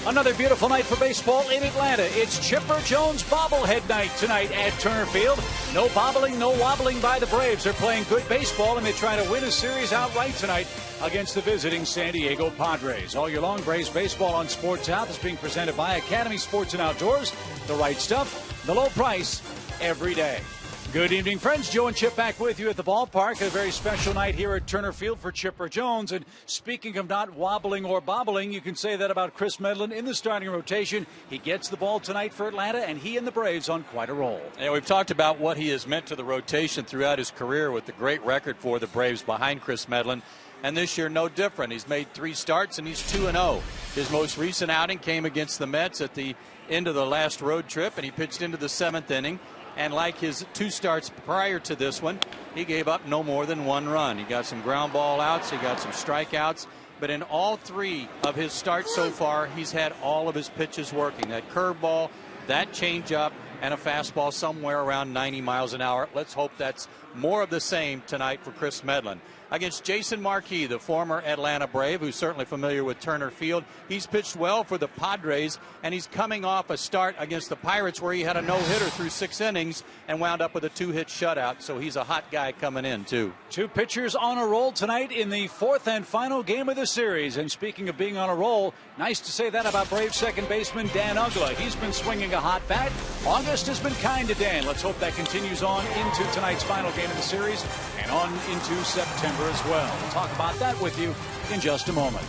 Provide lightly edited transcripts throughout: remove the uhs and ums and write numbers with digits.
Another beautiful night for baseball in Atlanta. It's Chipper Jones bobblehead night tonight at Turner Field. No bobbling, no wobbling by the Braves. They're playing good baseball, and they try to win a series outright tonight against the visiting San Diego Padres. All year long, Braves baseball on Sports South is being presented by Academy Sports and Outdoors. The right stuff, the low price, every day. Good evening, friends. Joe and Chip back with you at the ballpark. A very special night here at Turner Field for Chipper Jones. And speaking of not wobbling or bobbling, you can say that about Chris Medlen in the starting rotation. He gets the ball tonight for Atlanta, and he and the Braves on quite a roll. And we've talked about what he has meant to the rotation throughout his career with the great record for the Braves behind Chris Medlen. And this year, no different. He's made 3 starts, and he's 2-0. His most recent outing came against the Mets at the end of the last road trip, and he pitched into the 7th inning. And like his 2 starts prior to this one, he gave up no more than 1 run. He got some ground ball outs. He got some strikeouts. But in all 3 of his starts so far, he's had all of his pitches working. That curveball, that changeup, and a fastball somewhere around 90 miles an hour. Let's hope that's more of the same tonight for Chris Medlen. Against Jason Marquis, the former Atlanta Brave, who's certainly familiar with Turner Field. He's pitched well for the Padres, and he's coming off a start against the Pirates where he had a no-hitter through 6 innings and wound up with a 2-hit shutout. So he's a hot guy coming in, too. 2 pitchers on a roll tonight in the 4th and final game of the series. And speaking of being on a roll, nice to say that about Braves second baseman Dan Uggla. He's been swinging a hot bat. August has been kind to Dan. Let's hope that continues on into tonight's final game of the series and on into September as well. We'll talk about that with you in just a moment.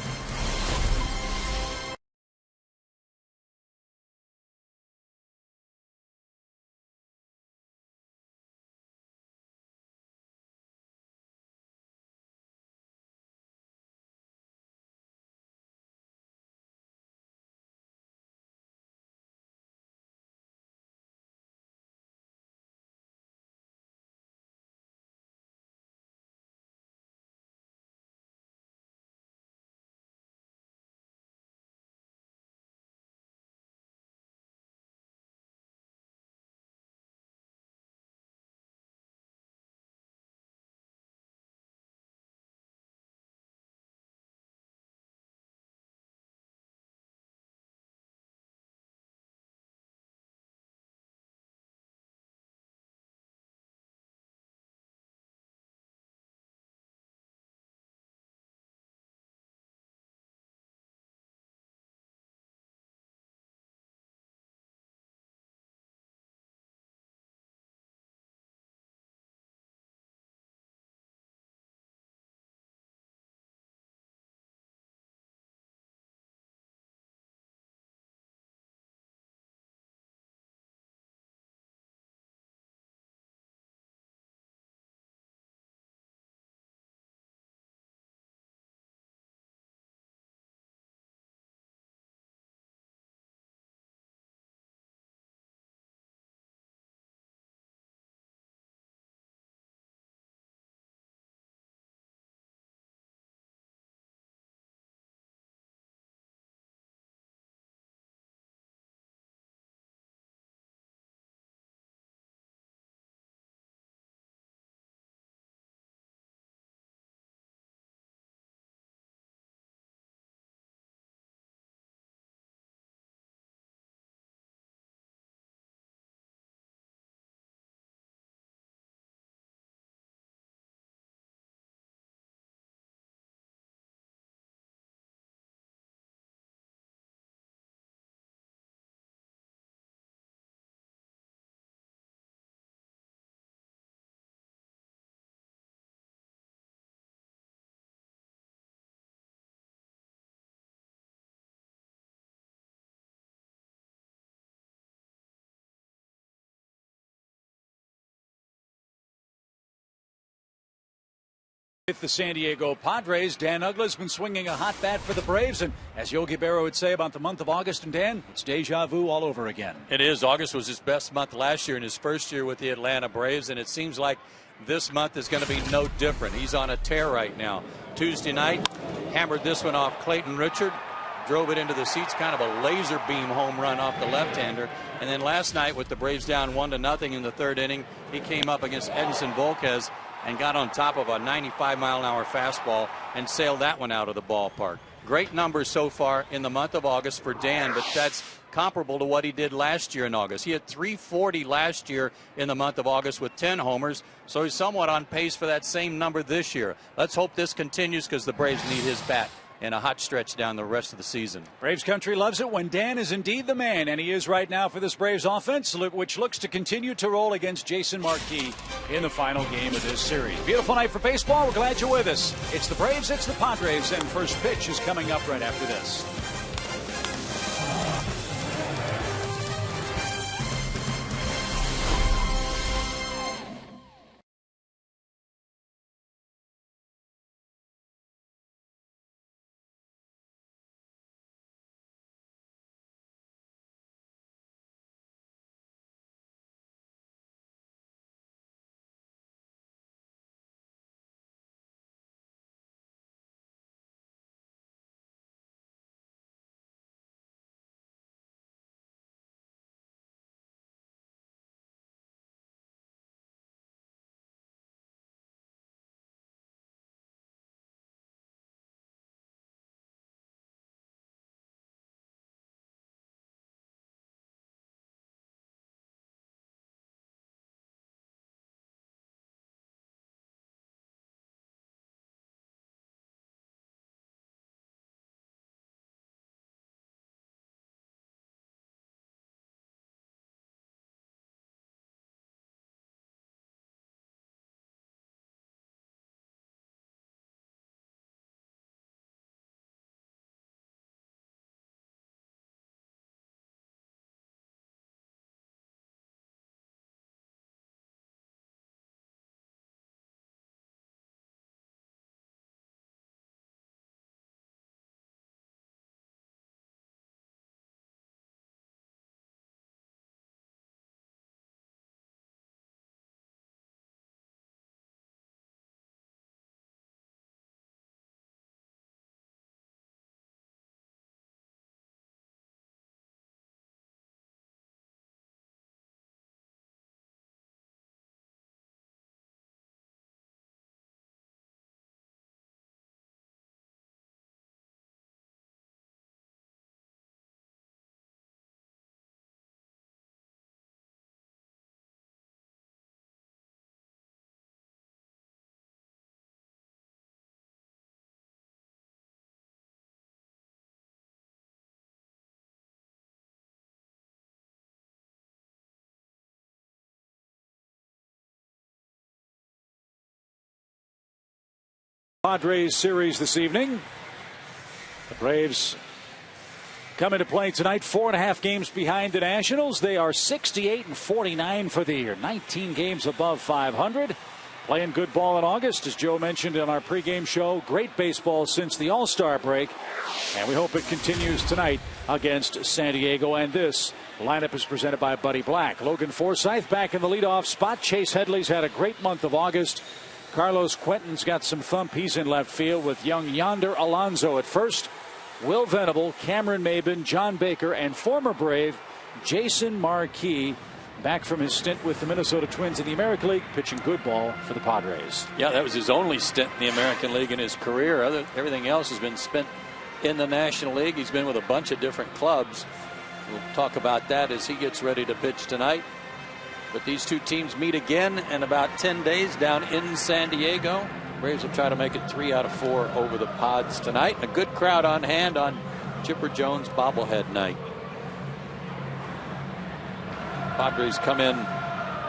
With the San Diego Padres, Dan Uggla's been swinging a hot bat for the Braves, and as Yogi Berra would say about the month of August, and Dan, it's deja vu all over again. It is. August was his best month last year in his first year with the Atlanta Braves, and it seems like this month is going to be no different. He's on a tear right now. Tuesday night, hammered this one off Clayton Richard, drove it into the seats, kind of a laser beam home run off the left-hander. And then last night, with the Braves down 1-0 in the third inning, he came up against Edinson Volquez and got on top of a 95-mile-an-hour fastball and sailed that one out of the ballpark. Great numbers so far in the month of August for Dan, but that's comparable to what he did last year in August. He had 340 last year in the month of August with 10 homers, so he's somewhat on pace for that same number this year. Let's hope this continues, because the Braves need his bat in a hot stretch down the rest of the season. Braves country loves it when Dan is indeed the man, and he is right now for this Braves offense, which looks to continue to roll against Jason Marquis in the final game of this series. Beautiful night for baseball. We're glad you're with us. It's the Braves, it's the Padres, and first pitch is coming up right after this. Padres series this evening. The Braves come into play tonight, 4.5 games behind the Nationals. They are 68-49 for the year, 19 games above 500. Playing good ball in August, as Joe mentioned in our pregame show. Great baseball since the All-Star break, and we hope it continues tonight against San Diego. And this lineup is presented by Buddy Black. Logan Forsythe back in the leadoff spot. Chase Headley's had a great month of August. Carlos Quentin's got some thump. He's in left field with young Yonder Alonso at first. Will Venable, Cameron Maben, John Baker, and former Brave Jason Marquis, back from his stint with the Minnesota Twins in the American League, pitching good ball for the Padres. Yeah, that was his only stint in the American League in his career. Everything else has been spent in the National League. He's been with a bunch of different clubs. We'll talk about that as he gets ready to pitch tonight. But these two teams meet again in about 10 days down in San Diego. Braves will try to make it 3 out of 4 over the Pods tonight. A good crowd on hand on Chipper Jones bobblehead night. Padres come in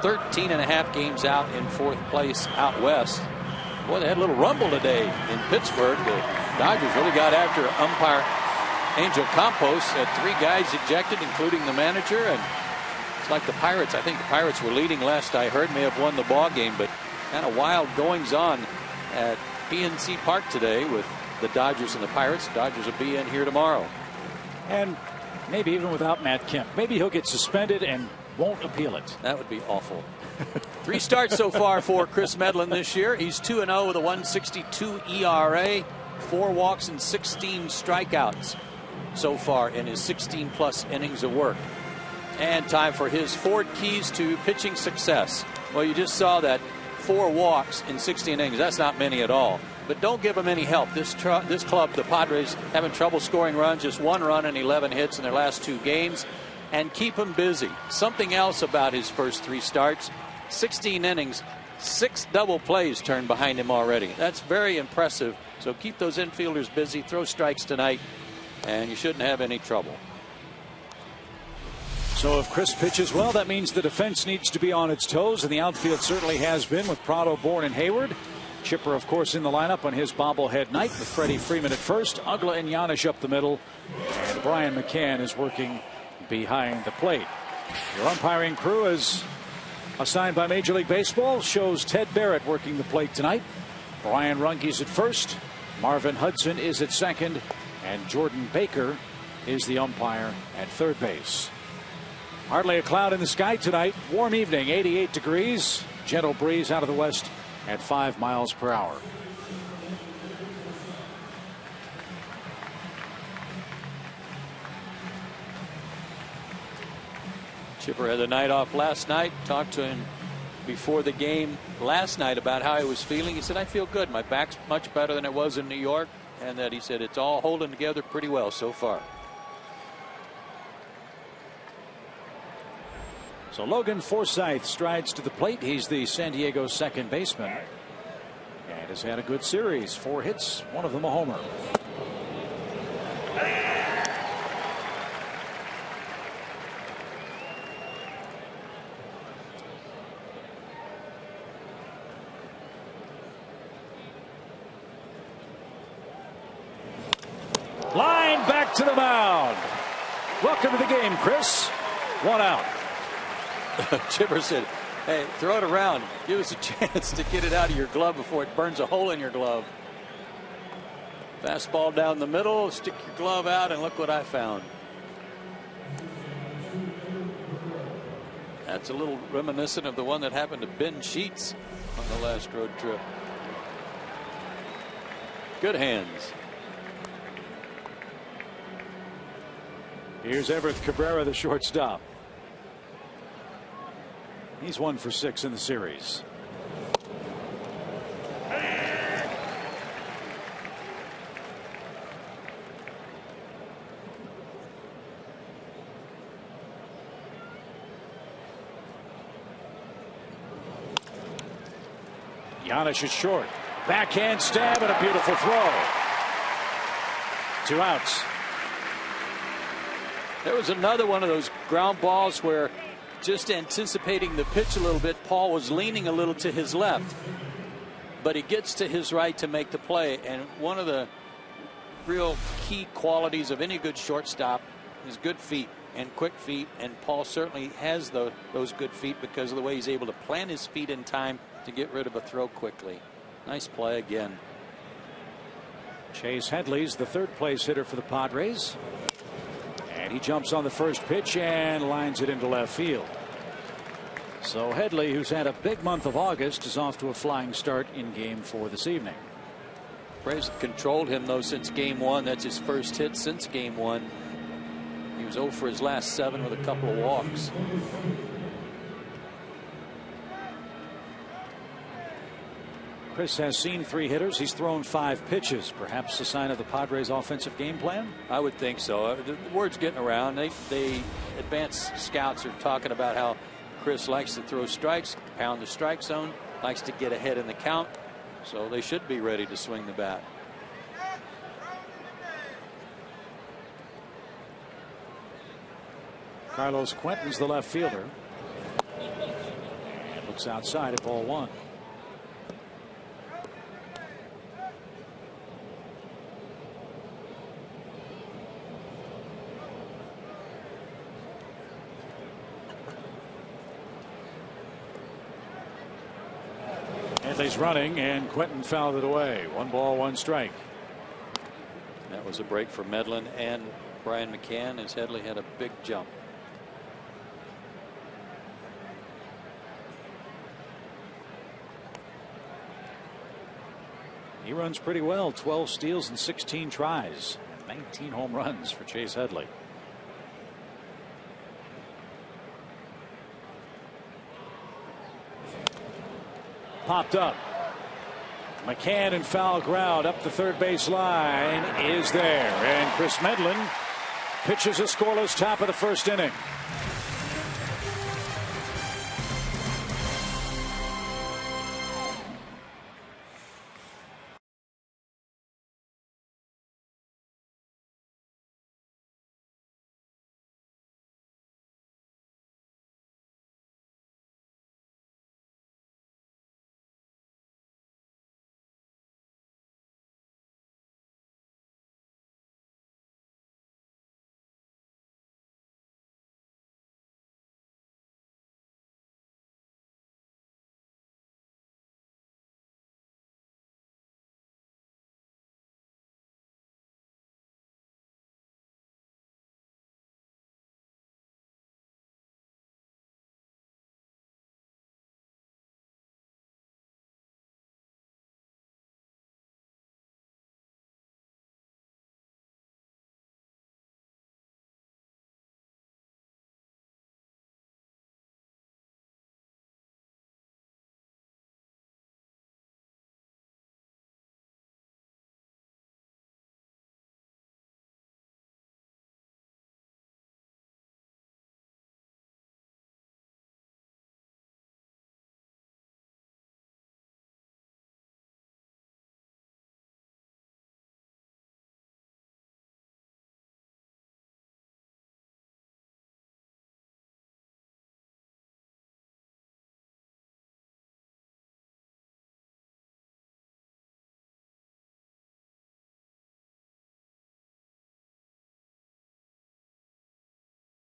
13.5 games out in 4th place out west. Boy, they had a little rumble today in Pittsburgh. The Dodgers really got after umpire Angel Campos. Had 3 guys ejected, including the manager. And it's like the Pirates. I think the Pirates were leading last I heard. May have won the ball game, but kind of wild goings on at PNC Park today with the Dodgers and the Pirates. Dodgers will be in here tomorrow. And maybe even without Matt Kemp. Maybe he'll get suspended and won't appeal it. That would be awful. 3 starts so far for Chris Medlen this year. He's 2-0 with a 1.62 ERA, 4 walks and 16 strikeouts. so far in his 16+ innings of work. And time for his 4 keys to pitching success. Well, you just saw that 4 walks in 16 innings. That's not many at all. But don't give him any help. This club, the Padres, having trouble scoring runs. Just 1 run and 11 hits in their last 2 games. And keep him busy. Something else about his first 3 starts. 16 innings, 6 double plays turned behind him already. That's very impressive. So keep those infielders busy. Throw strikes tonight, and you shouldn't have any trouble. So if Chris pitches well, that means the defense needs to be on its toes, and the outfield certainly has been with Prado, Bourne, and Hayward. Chipper, of course, in the lineup on his bobblehead night with Freddie Freeman at first, Uggla and Giannis up the middle, and Brian McCann is working behind the plate. Your umpiring crew is assigned by Major League Baseball shows Ted Barrett working the plate tonight. Brian Runge's at first, Marvin Hudson is at second, and Jordan Baker is the umpire at third base. Hardly a cloud in the sky tonight. Warm evening, 88 degrees. Gentle breeze out of the west at 5 miles per hour. Chipper had the night off last night. Talked to him before the game last night about how he was feeling. He said, I feel good. My back's much better than it was in New York. And that he said it's all holding together pretty well so far. So Logan Forsythe strides to the plate. He's the San Diego second baseman and has had a good series. 4 hits, one of them a homer. Line back to the mound. Welcome to the game, Chris. 1 out. Chipper said, hey, throw it around. Give us a chance to get it out of your glove before it burns a hole in your glove. Fastball down the middle, stick your glove out, and look what I found. That's a little reminiscent of the one that happened to Ben Sheets on the last road trip. Good hands. Here's Everett Cabrera, the shortstop. He's 1 for 6 in the series. Giannis is short. Backhand stab and a beautiful throw. 2 outs. There was another one of those ground balls where, just anticipating the pitch a little bit, Paul was leaning a little to his left, but he gets to his right to make the play. And one of the real key qualities of any good shortstop is good feet and quick feet, and Paul certainly has those good feet because of the way he's able to plant his feet in time to get rid of a throw quickly. Nice play again. Chase Headley's the third place hitter for the Padres. And he jumps on the first pitch and lines it into left field. So Headley, who's had a big month of August, is off to a flying start in game 4 this evening. Braves have controlled him, though, since game 1. That's his first hit since game 1. He was 0 for his last 7 with a couple of walks. Chris has seen 3 hitters. He's thrown 5 pitches. Perhaps a sign of the Padres' offensive game plan? I would think so. The word's getting around. They advanced scouts are talking about how Chris likes to throw strikes, pound the strike zone, likes to get ahead in the count. So they should be ready to swing the bat. Carlos Quentin's the left fielder. And looks outside at ball 1. He's running, and Quentin fouled it away. 1 ball, 1 strike. That was a break for Medlen and Brian McCann as Headley had a big jump. He runs pretty well. 12 steals and 16 tries. 19 home runs for Chase Headley. Popped up. McCann in foul ground up the third base line is there, and Chris Medlen pitches a scoreless top of the first inning.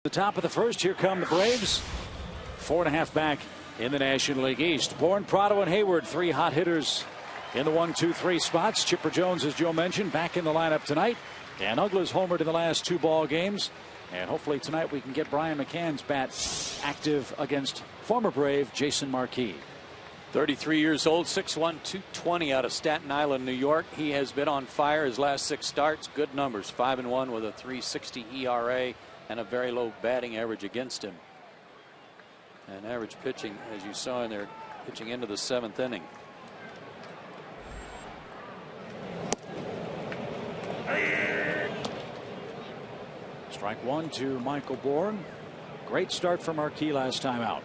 The top of the first, here come the Braves. 4.5 back in the National League East. Bourne, Prado, and Hayward, 3 hot hitters in the 1, 2, 3 spots. Chipper Jones, as Joe mentioned, back in the lineup tonight. And Uggla's homered in the last 2 ball games. And hopefully tonight we can get Brian McCann's bat active against former Brave Jason Marquis. 33 years old, 6'1", 220 out of Staten Island, New York. He has been on fire his last 6 starts. Good numbers, 5-1 with a 3.60 ERA and a very low batting average against him. And average pitching, as you saw in there, pitching into the 7th inning. Strike 1 to Michael Bourne. Great start for Marquis last time out.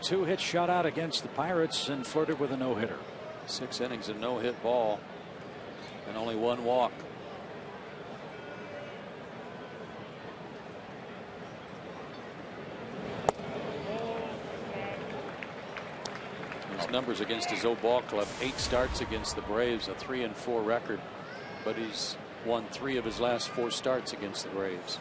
Two-hit shutout against the Pirates and flirted with a no-hitter. 6 innings of no-hit ball and only 1 walk. His numbers against his old ball club: 8 starts against the Braves, a 3-4 record, but he's won 3 of his last 4 starts against the Braves.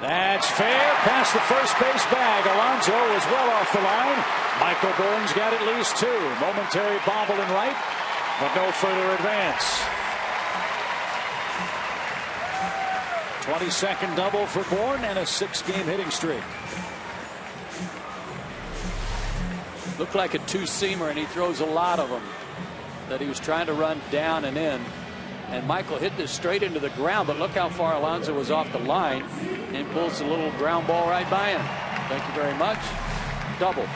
That's fair. Past the first base bag. Alonso was well off the line. Michael Bourne's got at least 2. Momentary bobble in right, but no further advance. 22nd double for Bourne and a 6-game hitting streak. Looked like a 2-seamer, and he throws a lot of them that he was trying to run down and in. And Michael hit this straight into the ground, but look how far Alonso was off the line and pulls a little ground ball right by him. Thank you very much. Double.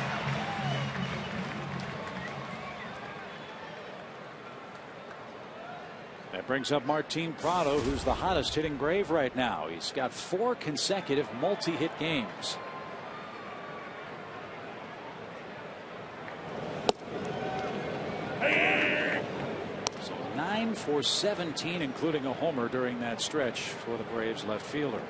That brings up Martin Prado, who's the hottest hitting Brave right now. He's got 4 consecutive multi-hit games. So 9 for 17, including a homer during that stretch for the Braves left fielder.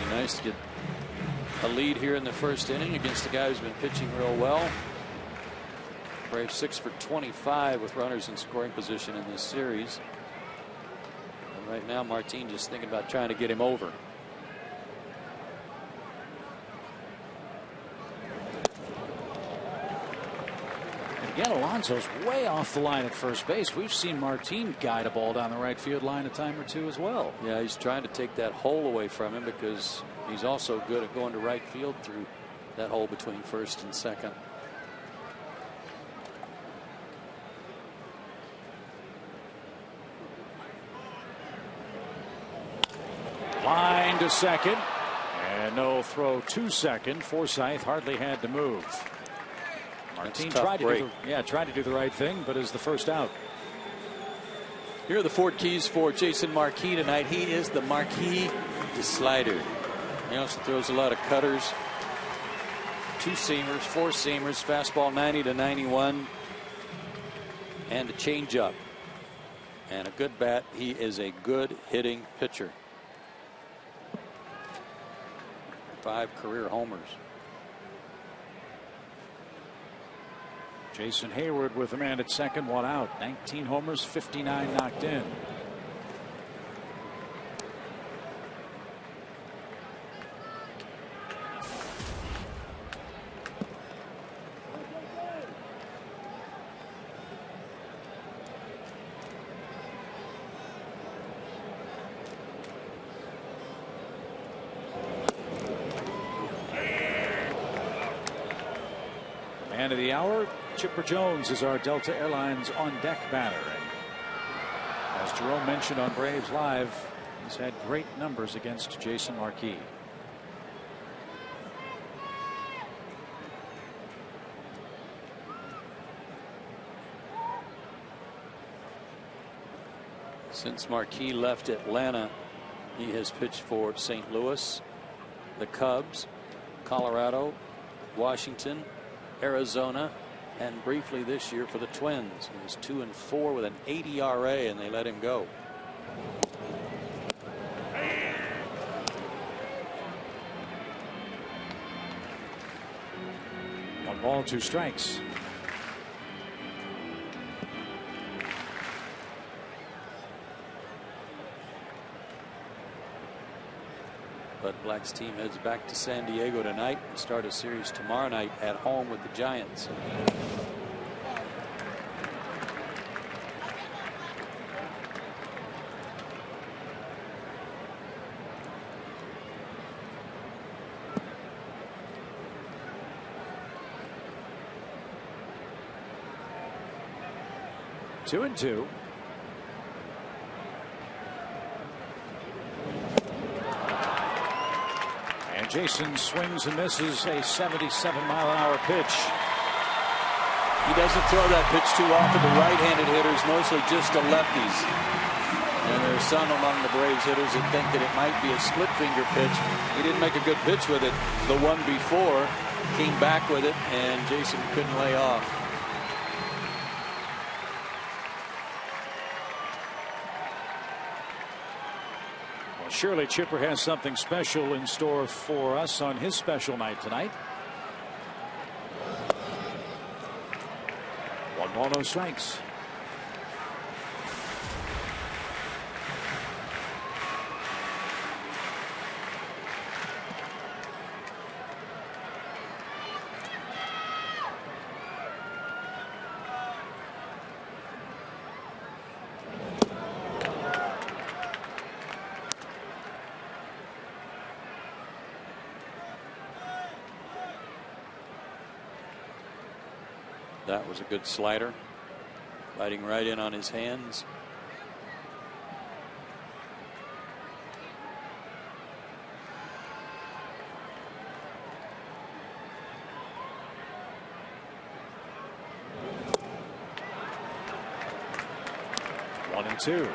Nice to get a lead here in the first inning against a guy who's been pitching real well. Braves 6 for 25 with runners in scoring position in this series. And right now Martin just thinking about trying to get him over. Again, Alonso's way off the line at first base. We've seen Martin guide a ball down the right field line a time or two as well. Yeah, he's trying to take that hole away from him because he's also good at going to right field through that hole between first and second. Line to second. And no throw to second. Forsythe hardly had to move. Martin tried to do the right thing, but is the first out. Here are the 4 keys for Jason Marquis tonight. He is the Marquis the slider. He also throws a lot of cutters, 2 seamers, 4 seamers, fastball 90 to 91, and a changeup. And a good bat. He is a good hitting pitcher. 5 career homers. Jason Hayward with a man at second, 1 out. 19 homers, 59 knocked in. Man of the hour, Chipper Jones is our Delta Airlines on deck batter. And as Jerome mentioned on Braves Live, he's had great numbers against Jason Marquis. Since Marquis left Atlanta, he has pitched for St. Louis, the Cubs, Colorado, Washington, Arizona, and briefly this year for the Twins. He was 2-4 with an 8 ERA, and they let him go. One ball, 2 strikes. Bud Black's team heads back to San Diego tonight and start a series tomorrow night at home with the Giants. Two and two. Jason swings and misses a 77-mile-an-hour pitch. He doesn't throw that pitch too often to right-handed hitters, mostly just to lefties. And there are some among the Braves hitters that think that it might be a split finger pitch. He didn't make a good pitch with it. The one before came back with it, and Jason couldn't lay off. Surely Chipper has something special in store for us on his special night tonight. 1 ball, no strikes. That was a good slider, biting right in on his hands. One and two.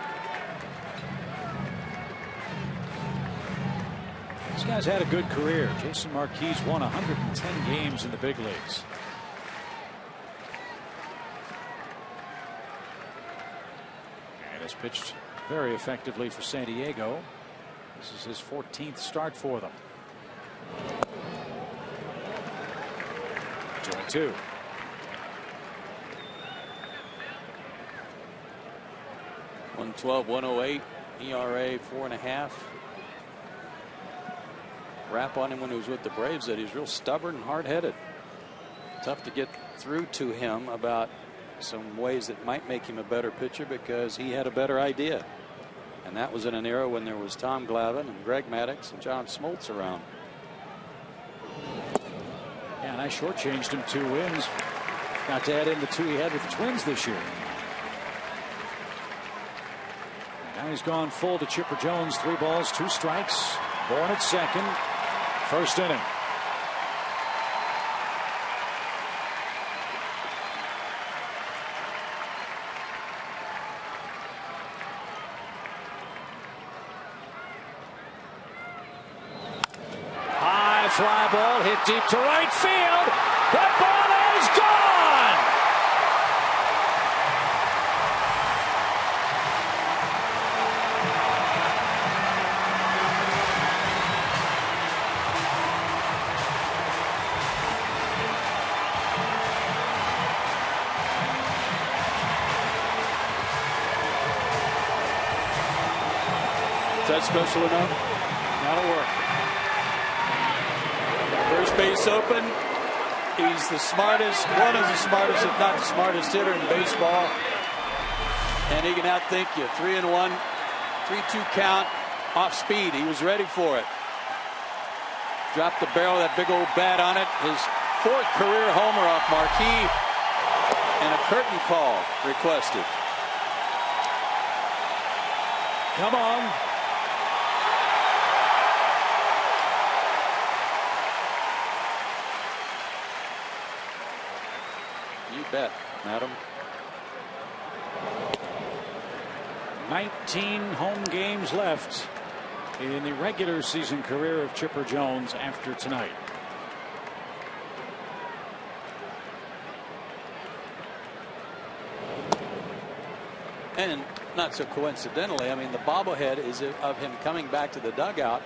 This guy's had a good career. Jason Marquis won 110 games in the big leagues. Pitched very effectively for San Diego. This is his 14th start for them. 2-2. .112, 108 ERA, 4.5. Rap on him when he was with the Braves that he's real stubborn and hard-headed. Tough to get through to him about some ways that might make him a better pitcher because he had a better idea. And that was in an era when there was Tom Glavine and Greg Maddux and John Smoltz around. Yeah, and I shortchanged him 2 wins. Got to add in the 2 he had with the Twins this year. Now he's gone full to Chipper Jones. 3 balls, 2 strikes. Bourne at second. First inning. High fly ball hit deep to right field. The ball is gone. Is that special enough? That'll work. First base open. He's the smartest, one of the smartest, if not the smartest hitter in baseball. And he can outthink you. 3-1, 3-2 count, off speed. He was ready for it. Dropped the barrel of that big old bat on it. His 4th career homer off Marquis. And a curtain call requested. Come on. You bet, madam. 19 home games left in the regular season career of Chipper Jones after tonight. And not so coincidentally, I mean, the bobblehead is of him coming back to the dugout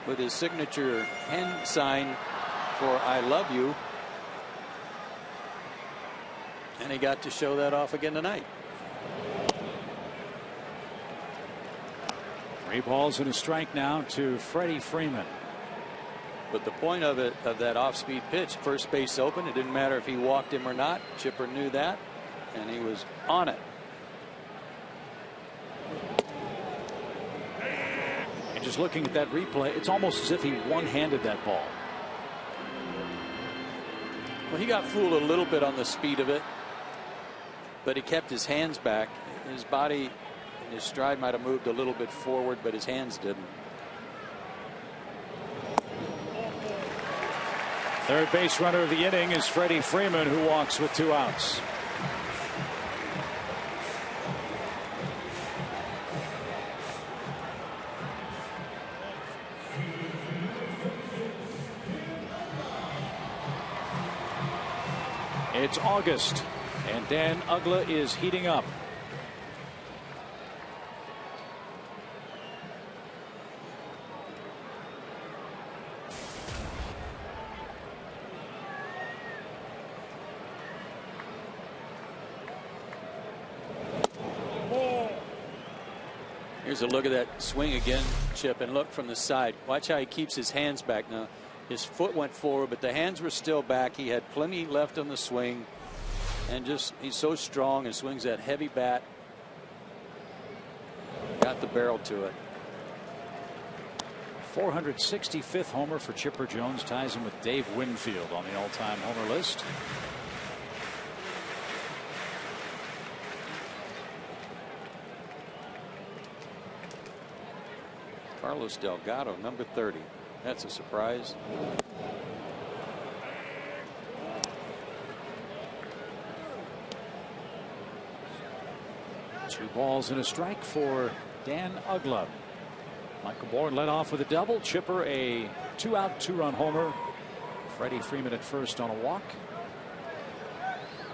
with his signature hand sign for "I love you." And he got to show that off again tonight. 3 balls and a strike now to Freddie Freeman. But the point of it, of that off-speed pitch, first base open. It didn't matter if he walked him or not. Chipper knew that, and he was on it. And just looking at that replay, it's almost as if he one-handed that ball. Well, he got fooled a little bit on the speed of it, but he kept his hands back. His body and his stride might have moved a little bit forward, but his hands didn't. Third base runner of the inning is Freddie Freeman, who walks with 2 outs. It's August, and Dan Uggla is heating up. Here's a look at that swing again, Chip, and look from the side. Watch how he keeps his hands back now. His foot went forward, but the hands were still back. He had plenty left on the swing, and just he's so strong and swings that heavy bat. Got the barrel to it. 465th homer for Chipper Jones, ties him with Dave Winfield on the all-time homer list. Carlos Delgado, number 30. That's a surprise. Two balls and a strike for Dan Uggla. Michael Bourne led off with a double. Chipper a 2-out 2-run homer. Freddie Freeman at first on a walk.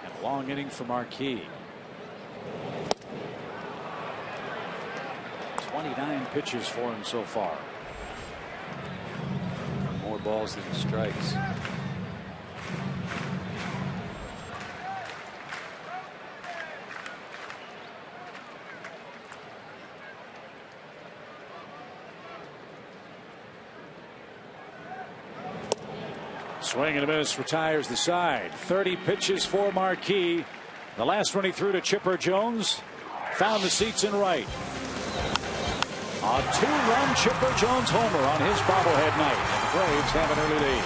And a long inning for Marquis. 29 pitches for him so far. More balls than strikes. Swing and a miss, retires the side. 30 pitches for Marquis. The last one he threw to Chipper Jones. Found the seats in right. A 2-run Chipper Jones homer on his bobblehead night. And the Braves have an early lead.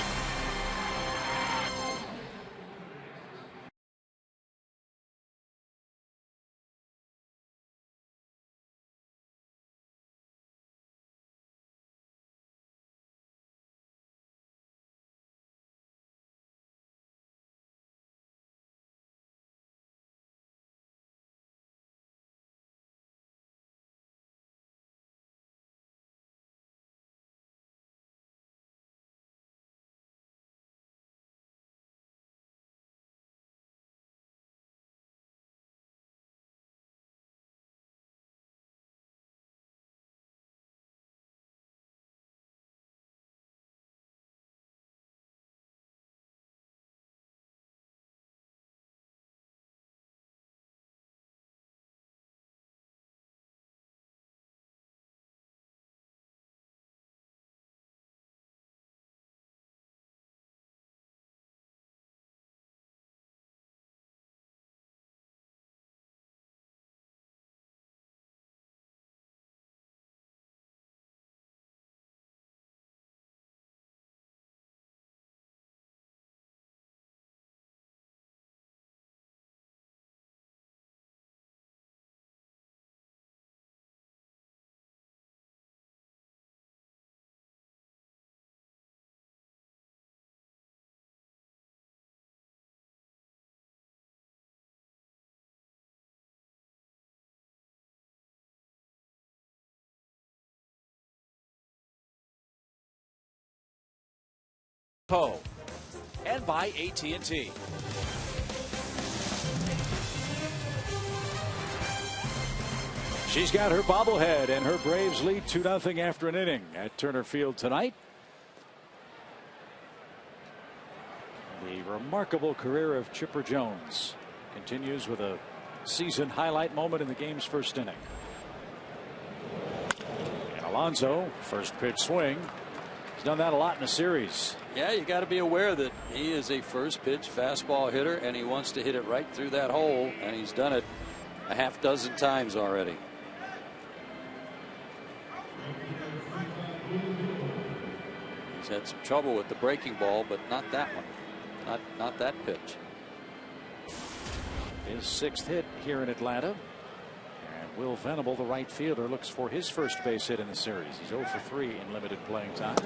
And by AT&T. She's got her bobblehead, and her Braves lead 2-0 after an inning at Turner Field tonight. The remarkable career of Chipper Jones continues with a season highlight moment in the game's first inning. And Alonso, first pitch swing. He's done that a lot in the series. Yeah, you got to be aware that he is a first pitch fastball hitter, and he wants to hit it right through that hole, and he's done it a half dozen times already. He's had some trouble with the breaking ball, but not that one. Not that pitch. His 6th hit here in Atlanta. And Will Venable, the right fielder, looks for his first base hit in the series. He's 0 for 3 in limited playing time.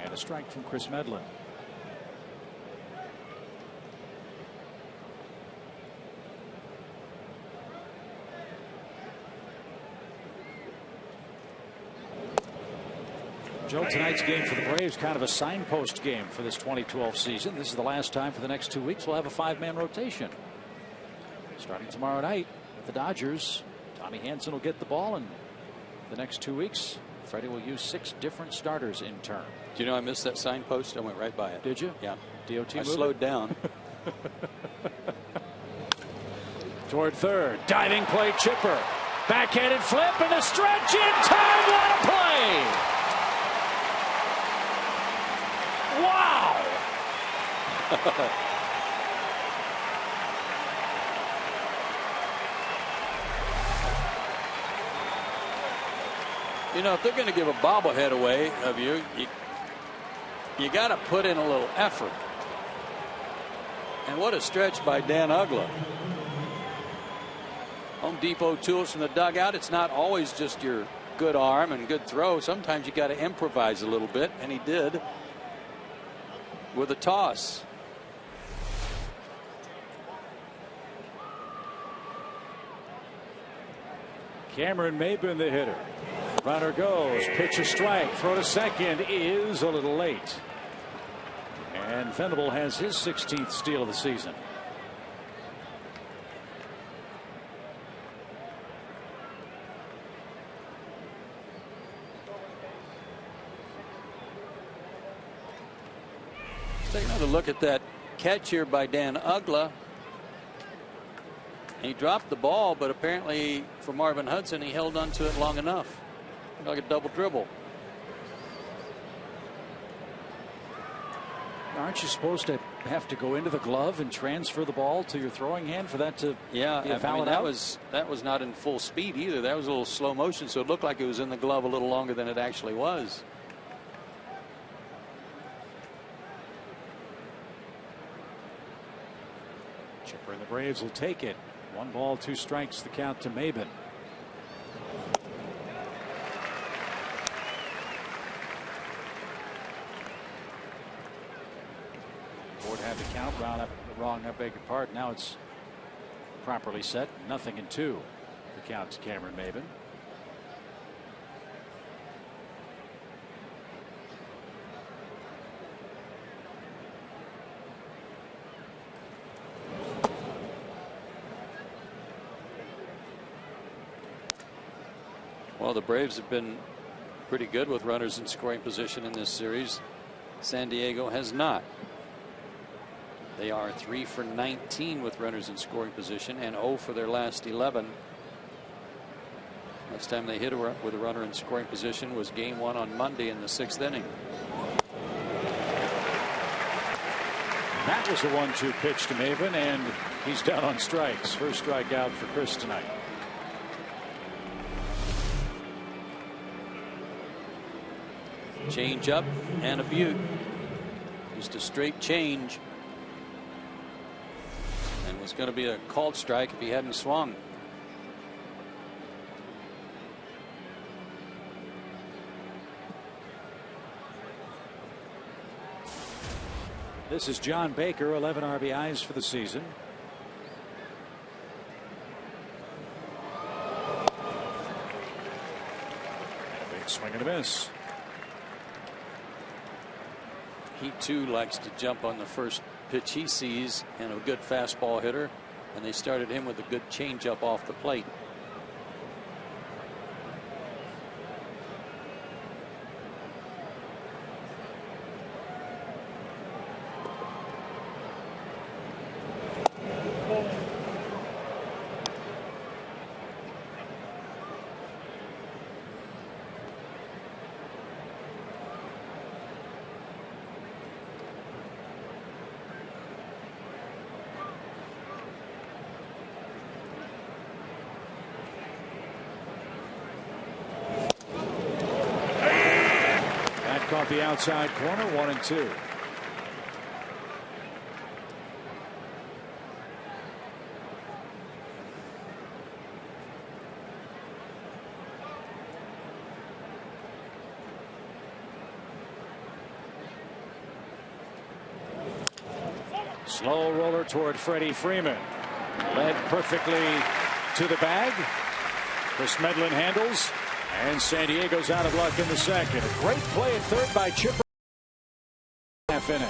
And a strike from Chris Medlen. Joe, tonight's game for the Braves, kind of a signpost game for this 2012 season. This is the last time for the next 2 weeks we'll have a 5-man rotation. Starting tomorrow night with the Dodgers, Tommy Hanson will get the ball, and the next 2 weeks Freddie will use 6 different starters in turn. Do you know I missed that signpost? I went right by it. Did you? Yeah. DOT I slowed down. Toward third, diving play Chipper. Backhanded flip and a stretch in time. What a play! Wow! You know, if they're going to give a bobblehead away of you, you got to put in a little effort. And what a stretch by Dan Uggla. Home Depot tools from the dugout. It's not always just your good arm and good throw. Sometimes you got to improvise a little bit, and he did with a toss. Cameron Maben, the hitter. Runner goes, pitch a strike, throw to second is a little late. And Venable has his 16th steal of the season. Take another look at that catch here by Dan Uggla. He dropped the ball, but apparently for Marvin Hudson, he held onto it long enough. Like a double dribble. aren't you supposed to have to go into the glove and transfer the ball to your throwing hand for that to be a valid that out? was not in full speed either. That was a little slow motion, so it looked like it was in the glove a little longer than it actually was. Chipper and the Braves will take it. 1 ball, 2 strikes, the count to Medlen. Ford had the count wrong. I beg your pardon. Now it's properly set. 0-2. The count to Cameron Maybin. Well, the Braves have been pretty good with runners in scoring position in this series. San Diego has not. They are 3 for 19 with runners in scoring position and 0 for their last 11. Last time they hit with a runner in scoring position was game 1 on Monday in the 6th inning. That was the 1-2 pitch to Maybin, and he's down on strikes. First strikeout for Chris tonight. Change up and a butte. Just a straight change. And was going to be a called strike if he hadn't swung. This is John Baker, 11 RBIs for the season. And a big swing and a miss. He too likes to jump on the first pitch he sees, and a good fastball hitter, and they started him with a good changeup off the plate. Caught the outside corner, 1-2. Slow roller toward Freddie Freeman. Led perfectly to the bag. Chris Medlen handles. And San Diego's out of luck in the second. A great play at third by Chipper. Half inning.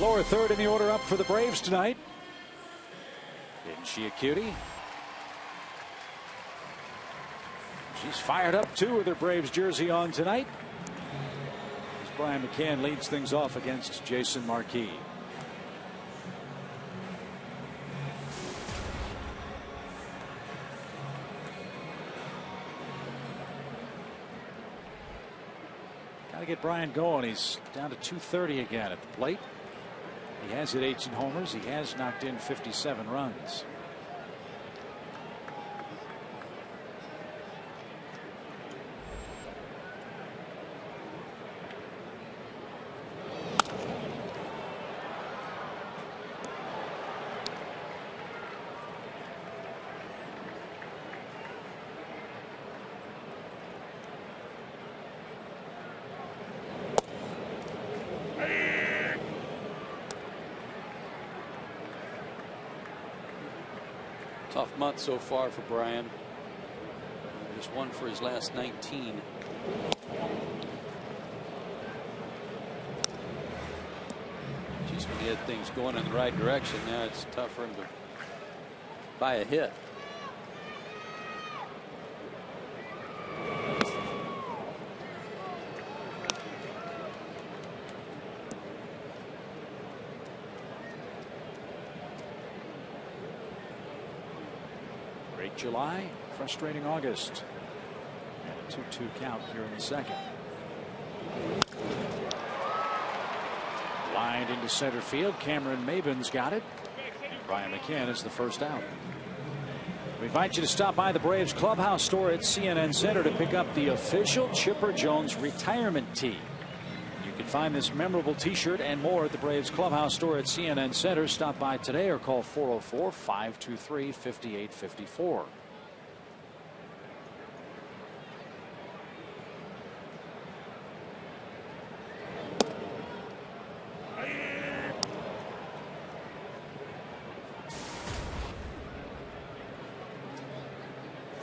Lower third in the order up for the Braves tonight. Isn't she a cutie? She's fired up too with her Braves jersey on tonight. As Brian McCann leads things off against Jason Marquis. Got to get Brian going. He's down to 230 again at the plate. He has hit 18 homers. He has knocked in 57 runs. Tough month so far for Brian. Just one for his last 19. Geez, when he had things going in the right direction, now it's tough for him to buy a hit. Great July, frustrating August. And a 2-2 count here in the second. Lined into center field. Cameron Maben's got it. Brian McCann is the first out. We invite you to stop by the Braves clubhouse store at CNN Center to pick up the official Chipper Jones retirement tee. You can find this memorable t-shirt and more at the Braves clubhouse store at CNN Center. Stop by today or call 404-523-5854.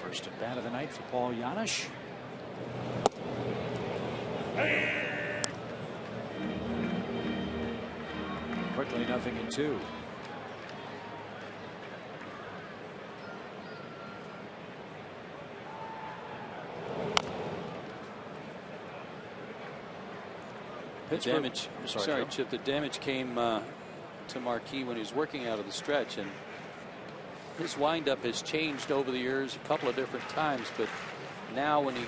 First at bat of the night for Paul Janisch. Quickly 0-2. Damage. Sorry, Chip. The damage came to Marquis when he was working out of the stretch, and his windup has changed over the years a couple of different times. But now, when he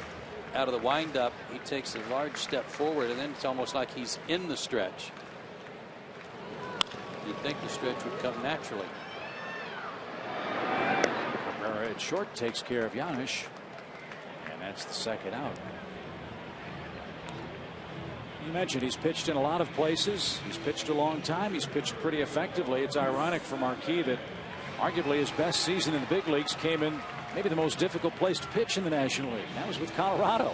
out of the windup, he takes a large step forward, and then it's almost like he's in the stretch. You'd think the stretch would come naturally. Cabrera at short takes care of Janisch, and that's the second out. You mentioned he's pitched in a lot of places. He's pitched a long time. He's pitched pretty effectively. It's ironic for Marquis that arguably his best season in the big leagues came in maybe the most difficult place to pitch in the National League. That was with Colorado.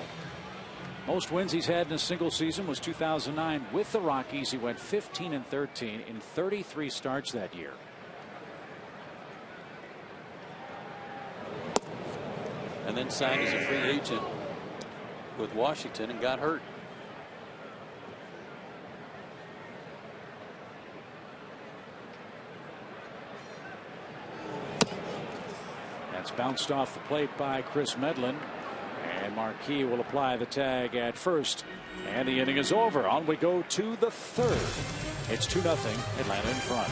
Most wins he's had in a single season was 2009 with the Rockies. He went 15-13 in 33 starts that year. And then signed as a free agent with Washington and got hurt. That's bounced off the plate by Chris Medlen. And Marquis will apply the tag at first. And the inning is over. On we go to the third. It's 2-0. Atlanta in front.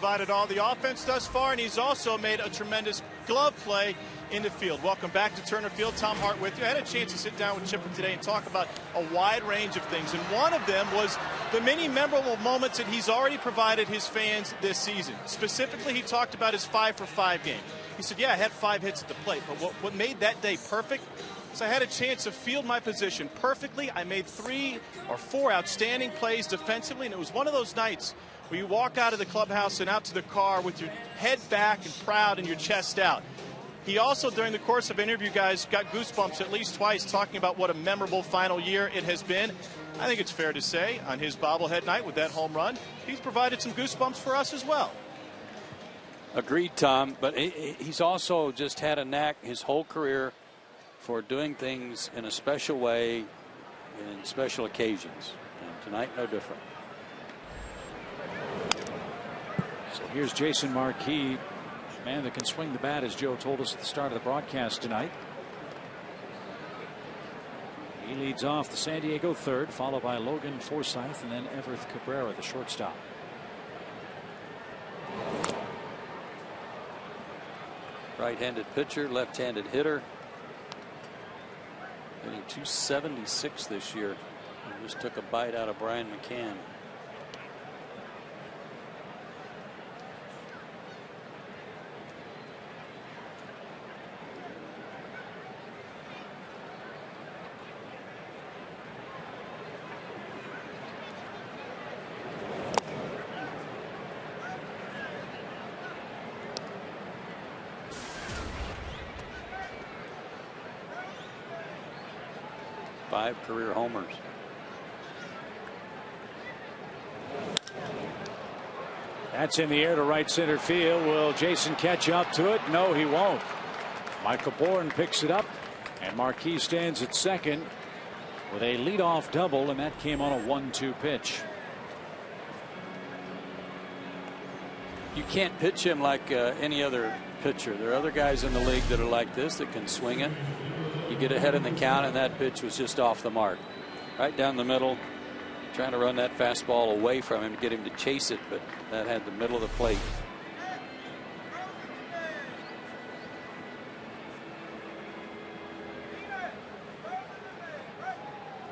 Provided all the offense thus far, and he's also made a tremendous glove play in the field. Welcome back to Turner Field. Tom Hart with you. I had a chance to sit down with Chipper today and talk about a wide range of things, and one of them was the many memorable moments that he's already provided his fans this season. Specifically, he talked about his 5-for-5 game. He said, yeah, I had 5 hits at the plate, but what made that day perfect is I had a chance to field my position perfectly. I made 3 or 4 outstanding plays defensively, and it was one of those nights where you walk out of the clubhouse and out to the car with your head back and proud and your chest out. He also, during the course of interview, guys, got goosebumps at least twice talking about what a memorable final year it has been. I think it's fair to say on his bobblehead night with that home run, he's provided some goosebumps for us as well. Agreed, Tom, but he's also just had a knack his whole career for doing things in a special way in special occasions. And tonight, no different. So here's Jason Marquis, man that can swing the bat, as Joe told us at the start of the broadcast tonight. He leads off the San Diego third, followed by Logan Forsythe and then Everth Cabrera, the shortstop. Right-handed pitcher, left-handed hitter. Hitting .276 this year. He just took a bite out of Brian McCann. Five career homers. That's in the air to right center field. Will Jason catch up to it? No, he won't. Michael Bourne picks it up, and Marquis stands at second with a leadoff double, and that came on a 1-2 pitch. You can't pitch him like any other pitcher. There are other guys in the league that are like this, that can swing it. You get ahead in the count, and that pitch was just off the mark. Right down the middle, trying to run that fastball away from him to get him to chase it, but that had the middle of the plate.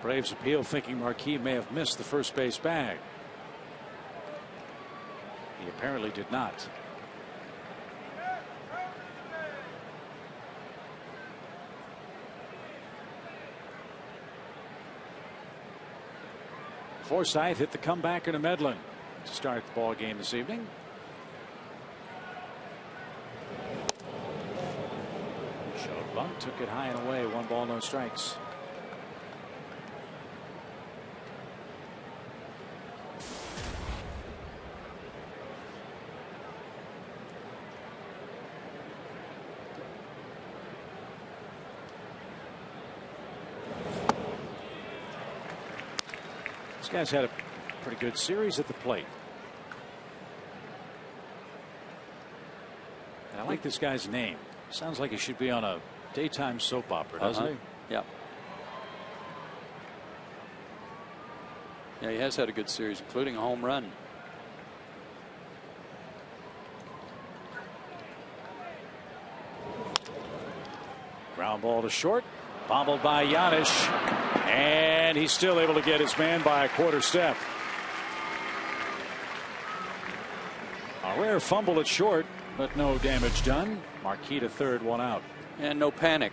Braves appeal, thinking Marquis may have missed the first base bag. He apparently did not. Forsythe hit the comebacker to Medlen to start the ball game this evening. Showed bunt, took it high and away. 1 ball, no strikes. This guy's had a pretty good series at the plate. And I like this guy's name. Sounds like he should be on a daytime soap opera, doesn't he? Yeah. Yeah, he has had a good series, including a home run. Ground ball to short, bobbled by Giannis, and he's still able to get his man by a quarter step. A rare fumble at short, but no damage done. Marquis to third, 1 out. And no panic.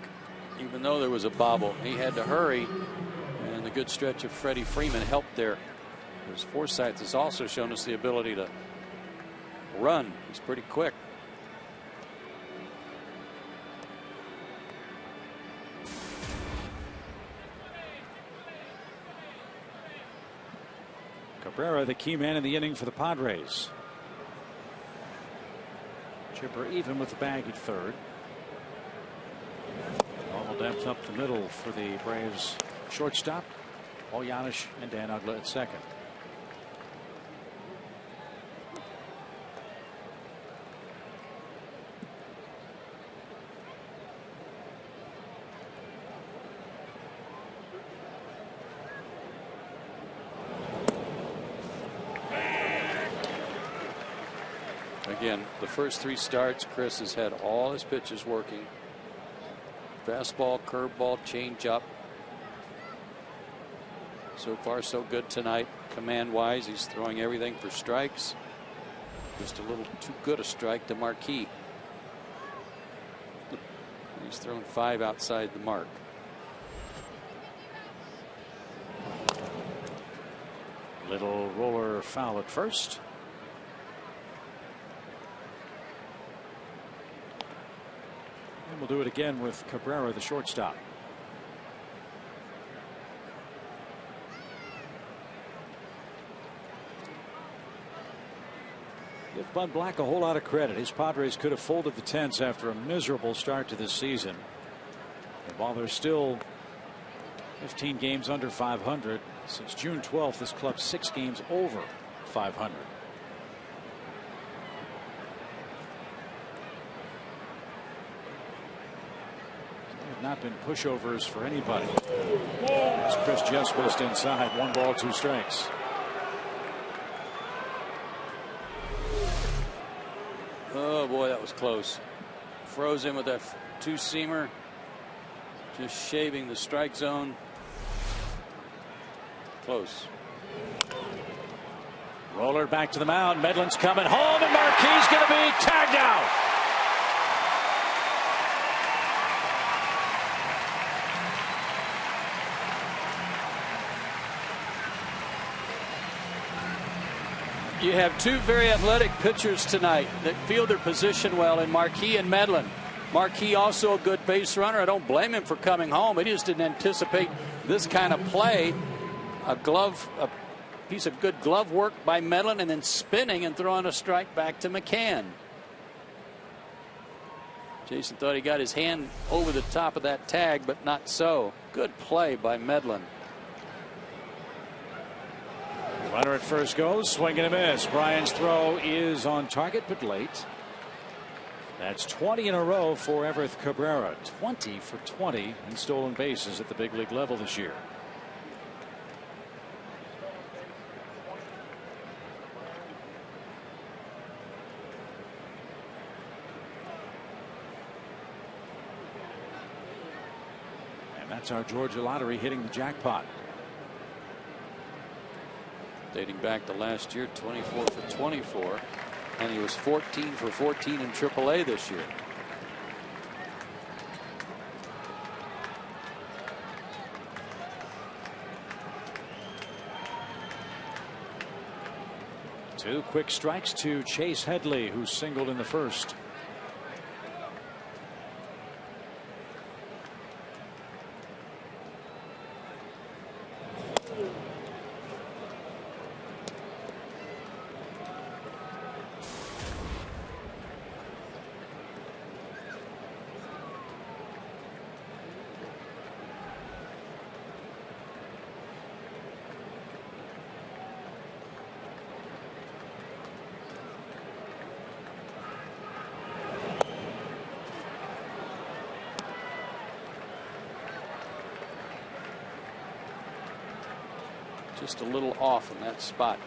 Even though there was a bobble, he had to hurry, and the good stretch of Freddie Freeman helped there. His Forsythe has also shown us the ability to run. He's pretty quick. Cabrera, the key man in the inning for the Padres. Chipper even with the bag at third. Normal depth up the middle for the Braves shortstop. Paul Giannis and Dan Uggla at second. Again, the first 3 starts, Chris has had all his pitches working. Fastball, curveball, changeup. So far, so good tonight. Command-wise, he's throwing everything for strikes. Just a little too good a strike to Marquis. He's thrown 5 outside the mark. Little roller foul at first. And we'll do it again with Cabrera, the shortstop. Give Bud Black a whole lot of credit. His Padres could have folded the tents after a miserable start to this season. And while they're still 15 games under 500, since June 12th, this club's 6 games over 500. They have not been pushovers for anybody. As Chris just missed inside, 1 ball, 2 strikes. Oh boy, that was close. Froze him with that 2-seamer. Just shaving the strike zone. Close. Roller back to the mound. Medlen's coming home, and Marquis going to be tagged out. You have 2 very athletic pitchers tonight that field their position well in Marquis and Medlen. Marquis also a good base runner. I don't blame him for coming home. He just didn't anticipate this kind of play. A piece of good glove work by Medlen, and then spinning and throwing a strike back to McCann. Jason thought he got his hand over the top of that tag, but not so. Good play by Medlen. Runner at first goes, swing and a miss. Bryant's throw is on target but late. That's 20 in a row for Everth Cabrera. 20 for 20 in stolen bases at the big league level this year. And that's our Georgia lottery hitting the jackpot. Dating back to last year, 24 for 24, and he was 14 for 14 in AAA this year. Two quick strikes to Chase Headley, who singled in the first. Just a little off in that spot.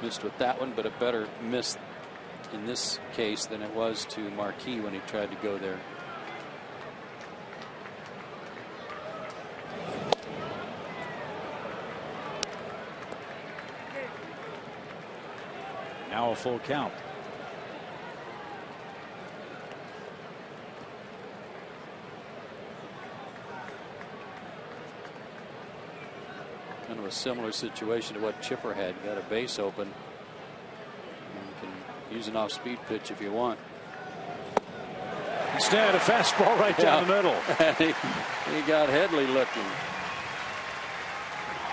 Missed with that one, but a better miss in this case than it was to Marquis when he tried to go there. Now a full count. Kind of a similar situation to what Chipper had. Got a base open. You can use an off-speed pitch if you want. Instead, a fastball right down the middle. he got Headley looking.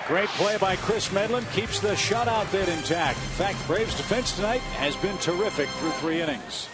Great play by Chris Medlen. Keeps the shutout bid intact. In fact, Braves defense tonight has been terrific through 3 innings.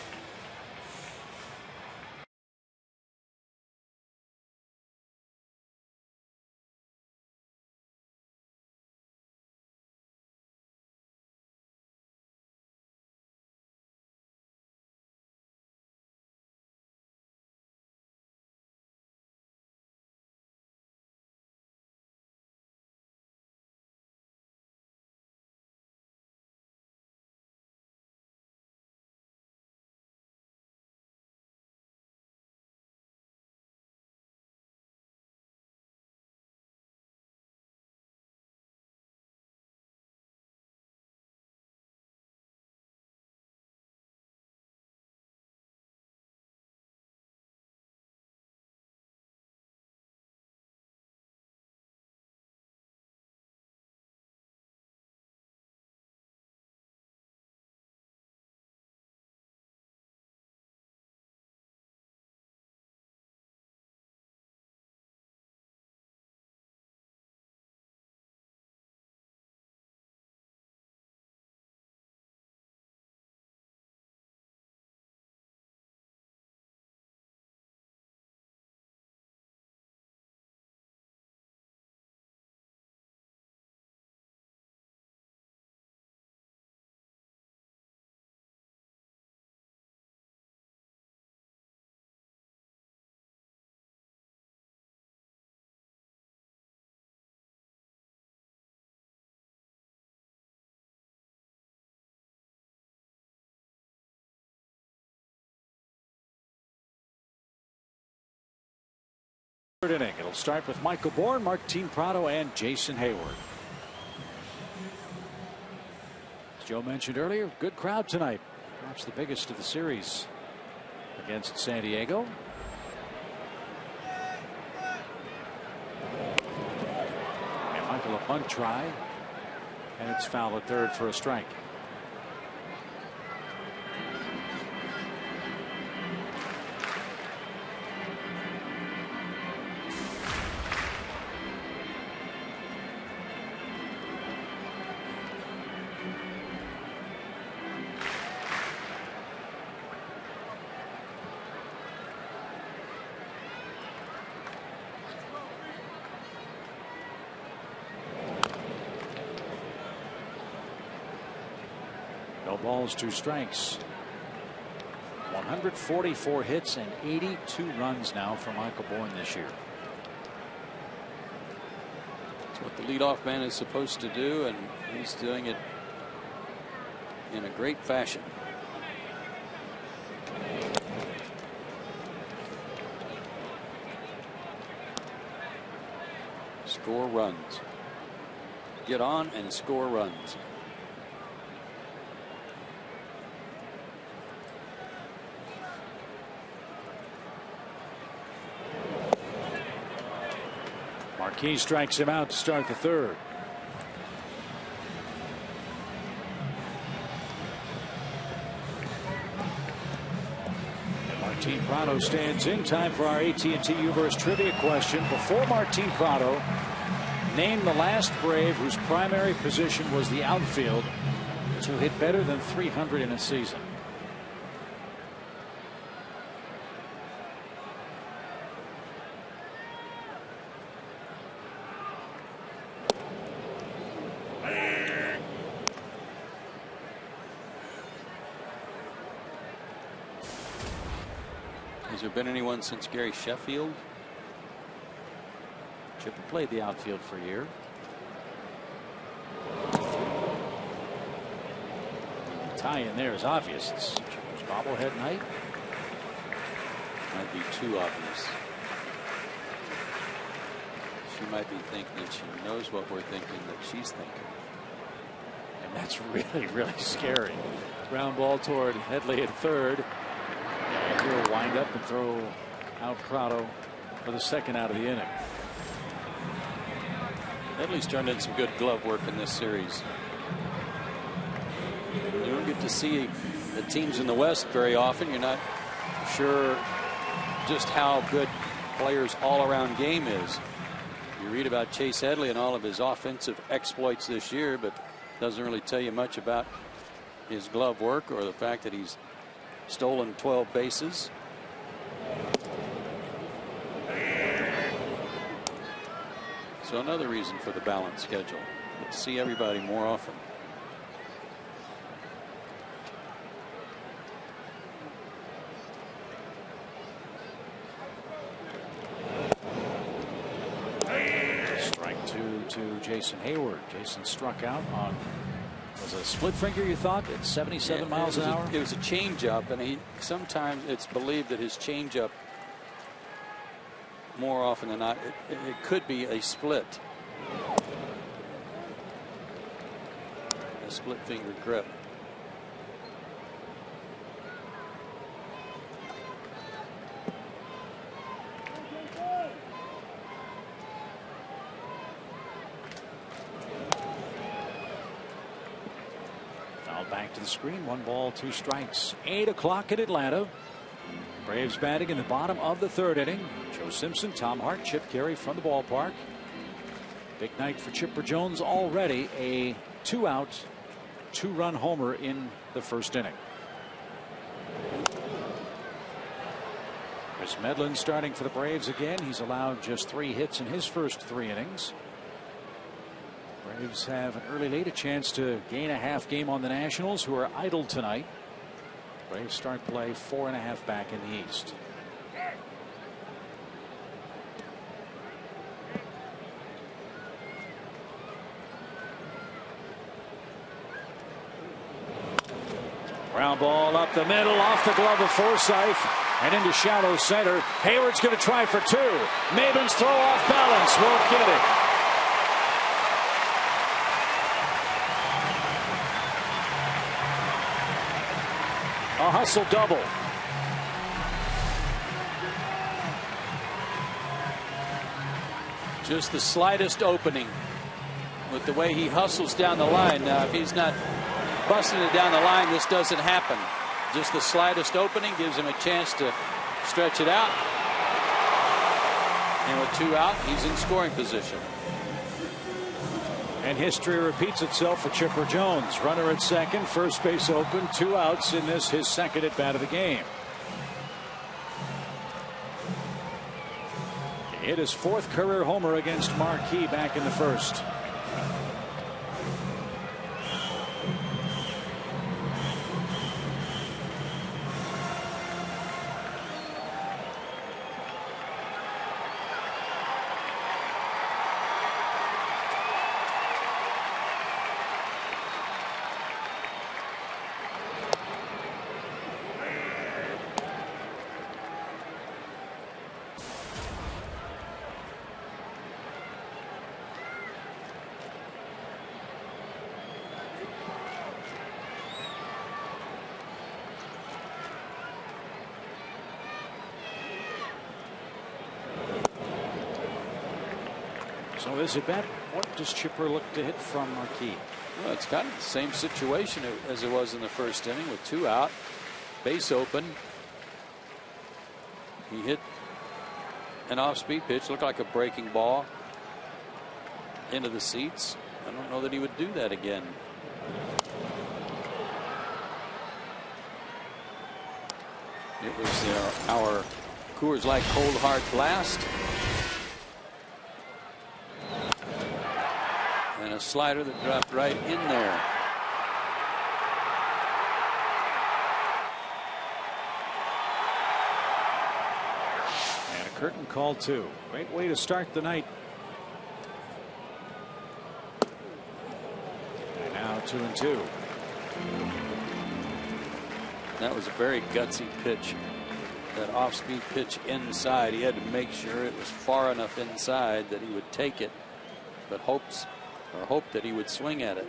Third inning. It'll start with Michael Bourne, Martin Prado, and Jason Hayward. As Joe mentioned earlier, good crowd tonight. Perhaps the biggest of the series against San Diego. And Michael, a bunt try, and it's foul at third for a strike. No balls, 2 strikes. 144 hits and 82 runs now for Michael Bourne this year. That's what the leadoff man is supposed to do, and he's doing it in a great fashion. Score runs. Get on and score runs. Marquis strikes him out to start the third. And Martin Prado stands in. Time for our AT&T Uverse trivia question. Before Martin Prado, name the last Brave whose primary position was the outfield to hit better than 300 in a season. Has there been anyone since Gary Sheffield? Chipper played the outfield for a year. The tie in there is obvious. It's Chipper's bobblehead night. Might be too obvious. She might be thinking that she knows what we're thinking that she's thinking. And that's really, really scary. Ground ball toward Medlen at third. He'll wind up and throw out Prado for the second out of the inning. Medlen's turned in some good glove work in this series. You don't get to see the teams in the West very often. You're not sure just how good players' all-around game is. You read about Chase Headley and all of his offensive exploits this year, but doesn't really tell you much about his glove work or the fact that he's stolen 12 bases. So another reason for the balanced schedule. Let's see everybody more often. Strike 2 to Jason Hayward. Jason struck out on, was it a split finger, you thought, at 77 miles an hour? It was a changeup, and sometimes it's believed that his changeup, more often than not, it could be a split finger grip. Foul back to the screen. 1 ball, 2 strikes. 8 o'clock in Atlanta. Braves batting in the bottom of the third inning. Joe Simpson, Tom Hart, Chip Caray from the ballpark. Big night for Chipper Jones already. A 2-out, 2-run homer in the first inning. Chris Medlen starting for the Braves again. He's allowed just 3 hits in his first 3 innings. Braves have an early lead, a chance to gain a half game on the Nationals, who are idle tonight. Braves start play 4.5 back in the East. Ground ball up the middle, off the glove of Forsythe. And into shallow center. Hayward's going to try for two. Maben's throw off balance. Won't get it. A hustle double. Just the slightest opening with the way he hustles down the line. Now, if he's not busting it down the line, this doesn't happen. Just the slightest opening gives him a chance to stretch it out. And with two out, he's in scoring position. And history repeats itself for Chipper Jones. Runner at second, first base open, two outs in this, his second at bat of the game. He hit his fourth career homer against Marquis back in the first. So is it bad? What does Chipper look to hit from Marquis? Well, it's kind of the same situation as it was in the first inning with two out, base open. He hit an off-speed pitch, looked like a breaking ball into the seats. I don't know that he would do that again. It was our Coors Light Cold Hard Blast. And a slider that dropped right in there. And a curtain call too. Great way to start the night. And now 2-2. That was a very gutsy pitch. That off-speed pitch inside. He had to make sure it was far enough inside that he would take it, but hoped that he would swing at it.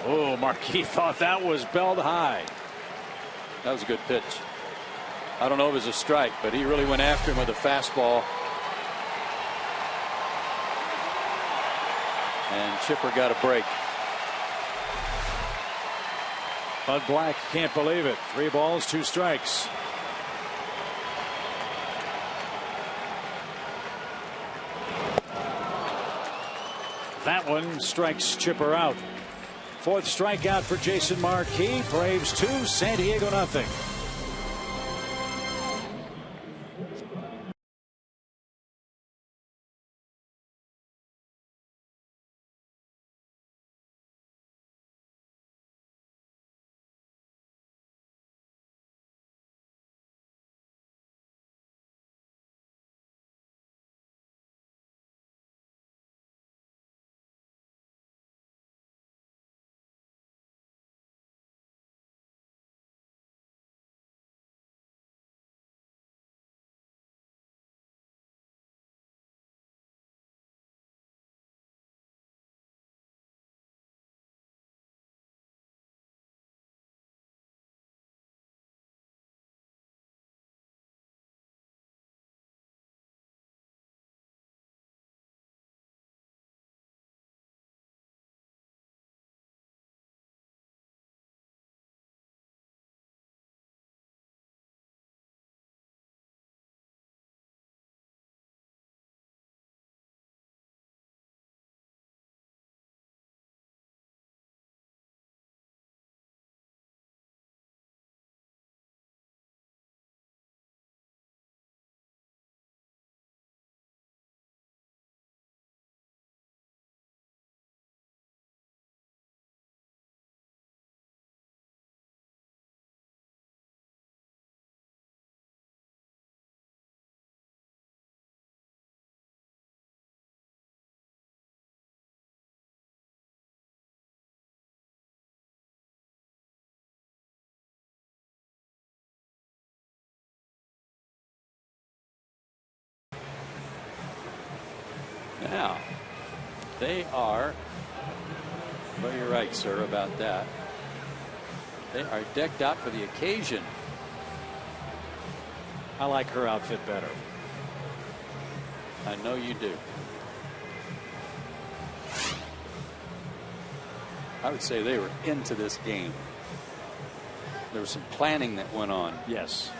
Oh, Marquis thought that was belled high. That was a good pitch. I don't know if it was a strike, but he really went after him with a fastball. And Chipper got a break. Bud Black can't believe it. 3 balls, 2 strikes. That one strikes Chipper out. 4th strikeout for Jason Marquis. Braves 2, San Diego nothing. Now, they are, well, you're right, sir, about that. They are decked out for the occasion. I like her outfit better. I know you do. I would say they were into this game. There was some planning that went on. Yes.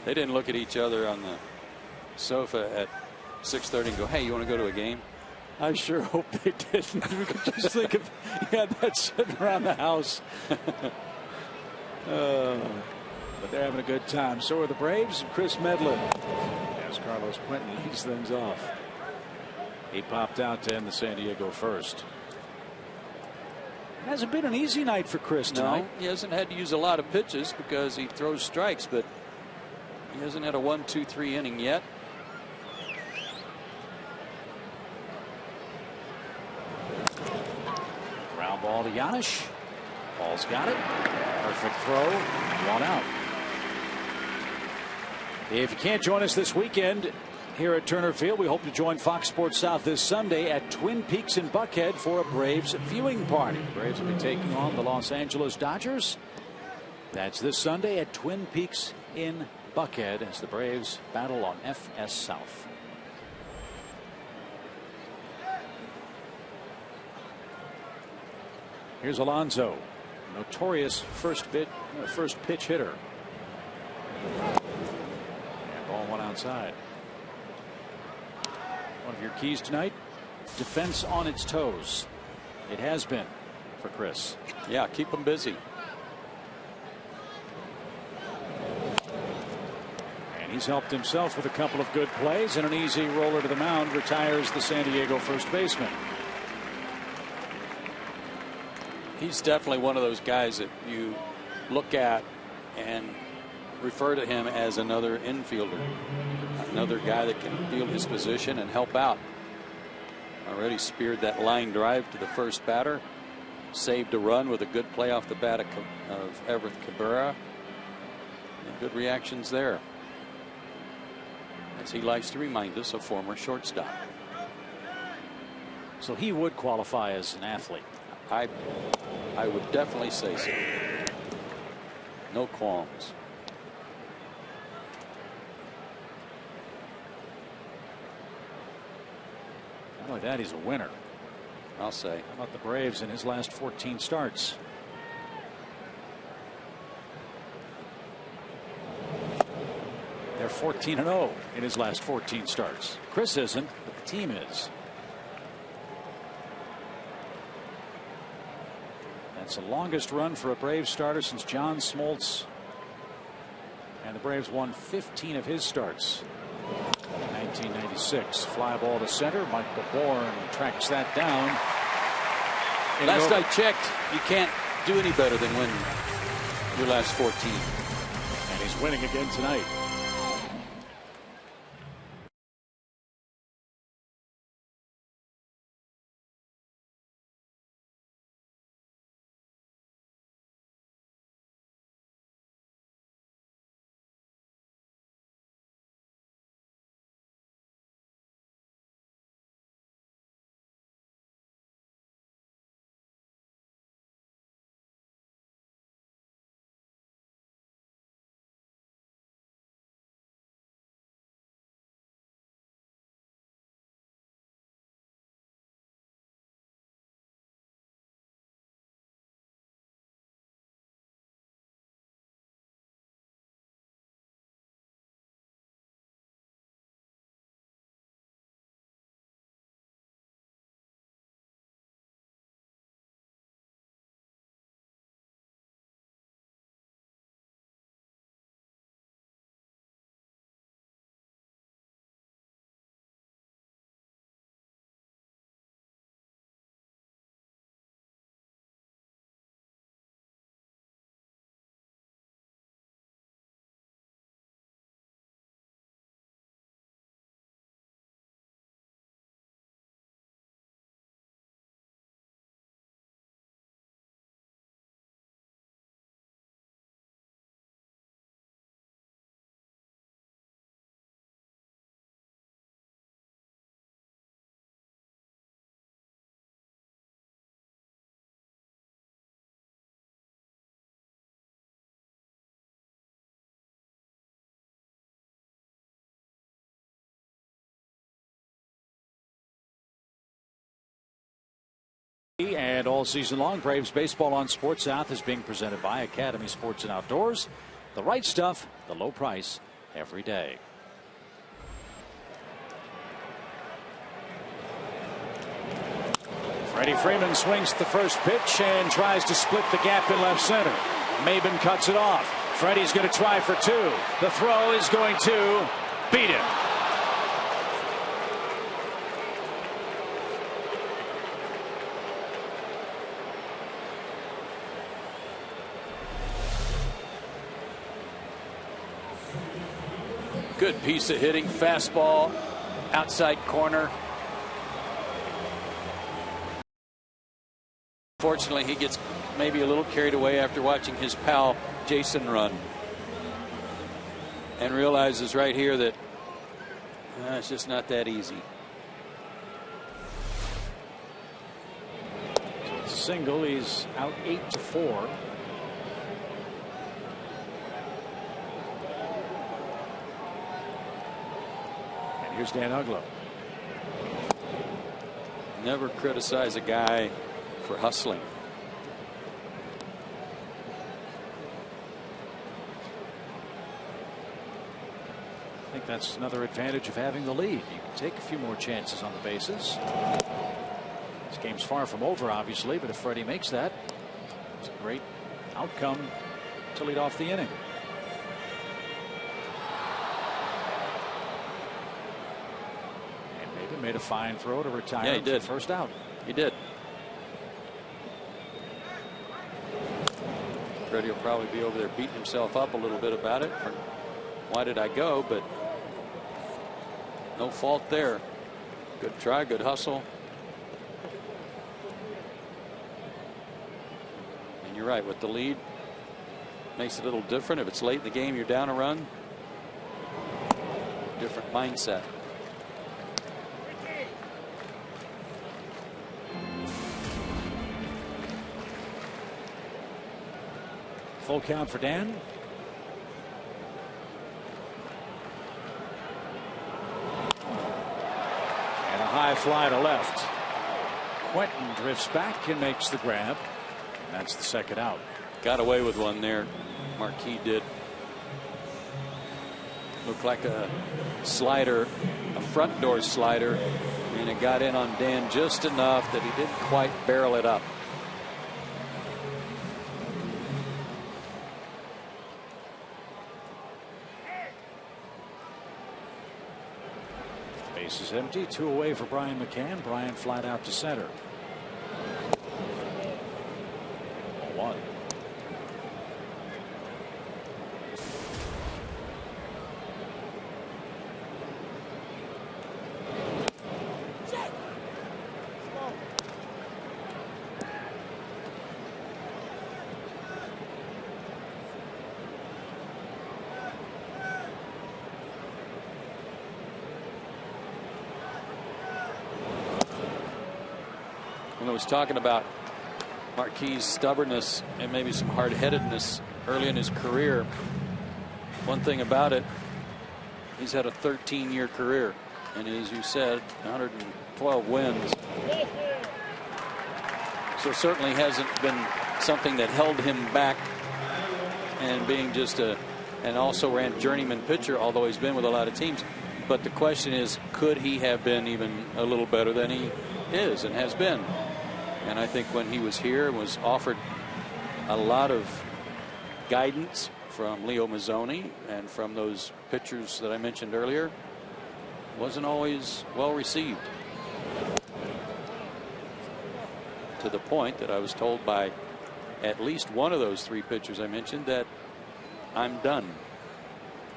They didn't look at each other on the sofa at 6:30 and go, hey, you want to go to a game? I sure hope they didn't. We could just think of you had that sitting around the house. But they're having a good time. So are the Braves and Chris Medlen. As Carlos Quentin leads things off. He popped out to end the San Diego first. Hasn't been an easy night for Chris tonight. No, he hasn't had to use a lot of pitches because he throws strikes, but he hasn't had a 1-2-3 inning yet. Ground ball to Giannis. Ball's got it. Perfect throw. One out. If you can't join us this weekend here at Turner Field, we hope to join Fox Sports South this Sunday at Twin Peaks in Buckhead for a Braves viewing party. The Braves will be taking on the Los Angeles Dodgers. That's this Sunday at Twin Peaks in Buckhead as the Braves battle on FS South. Here's Alonso, notorious first pitch hitter. And ball one outside. One of your keys tonight, defense on its toes. It has been for Chris. Yeah, keep them busy. And he's helped himself with a couple of good plays, and an easy roller to the mound retires the San Diego first baseman. He's definitely one of those guys that you look at and refer to him as another infielder, another guy that can field his position and help out. Already speared that line drive to the first batter, saved a run with a good play off the bat of Everett Cabrera. And good reactions there, as he likes to remind us, a former shortstop. So he would qualify as an athlete. I would definitely say so. No qualms. Not only that, he's a winner. I'll say. How about the Braves in his last 14 starts? They're 14-0 in his last 14 starts. Chris isn't, but the team is. That's the longest run for a Braves starter since John Smoltz. And the Braves won 15 of his starts. 1996. Fly ball to center. Michael Bourne tracks that down. Last I checked, you can't do any better than win your last 14. And he's winning again tonight. And all season long, Braves baseball on Sports South is being presented by Academy Sports and Outdoors. The right stuff, the low price, every day. Freddie Freeman swings at the first pitch and tries to split the gap in left center. Maben cuts it off. Freddie's going to try for two. The throw is going to beat him. Good piece of hitting, fastball, outside corner. Fortunately, he gets maybe a little carried away after watching his pal Jason run, and realizes right here that it's just not that easy. So it's a single. He's out 8-4. Here's Dan Uggla. Never criticize a guy for hustling. I think that's another advantage of having the lead. You can take a few more chances on the bases. This game's far from over, obviously, but if Freddie makes that, it's a great outcome to lead off the inning. Made a fine throw to retire. Yeah, he did. First out. He did. Freddie will probably be over there beating himself up a little bit about it. Why did I go? But no fault there. Good try, good hustle. And you're right, with the lead, makes it a little different. If it's late in the game, you're down a run. Different mindset. Full count for Dan. And a high fly to left. Quentin drifts back and makes the grab. And that's the second out. Got away with one there. Marquis did. Looked like a slider, a front door slider, and it got in on Dan just enough that he didn't quite barrel it up. Base is empty. 2 away for Brian McCann. Brian flat out to center. 1. When I was talking about Marquis' stubbornness and maybe some hard-headedness early in his career, one thing about it, he's had a 13-year career, and as you said, 112 wins. So certainly hasn't been something that held him back, and being just and also ran journeyman pitcher, although he's been with a lot of teams. But the question is, could he have been even a little better than he is and has been? And I think when he was here, was offered a lot of guidance from Leo Mazzoni and from those pitchers that I mentioned earlier. Wasn't always well received, to the point that I was told by at least one of those 3 pitchers I mentioned that I'm done.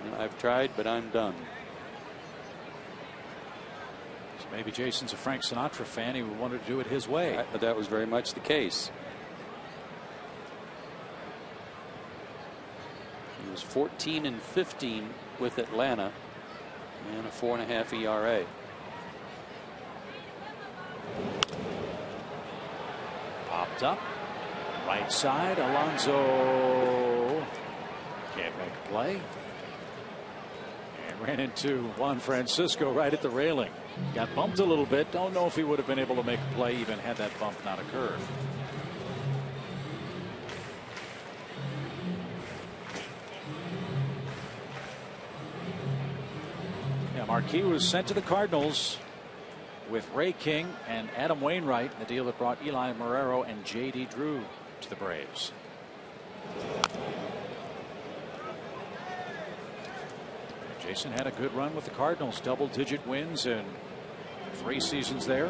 You know, I've tried, but I'm done. Maybe Jason's a Frank Sinatra fan. He wanted to do it his way. That was very much the case. He was 14-15 with Atlanta and a 4.5 ERA. Popped up. Right side. Alonso can't make a play. And ran into Juan Francisco right at the railing. Got bumped a little bit. Don't know if he would have been able to make a play even had that bump not occurred. Yeah, Marquis was sent to the Cardinals with Ray King and Adam Wainwright, the deal that brought Eli Marrero and J.D. Drew to the Braves. Jason had a good run with the Cardinals, double-digit wins in 3 seasons there.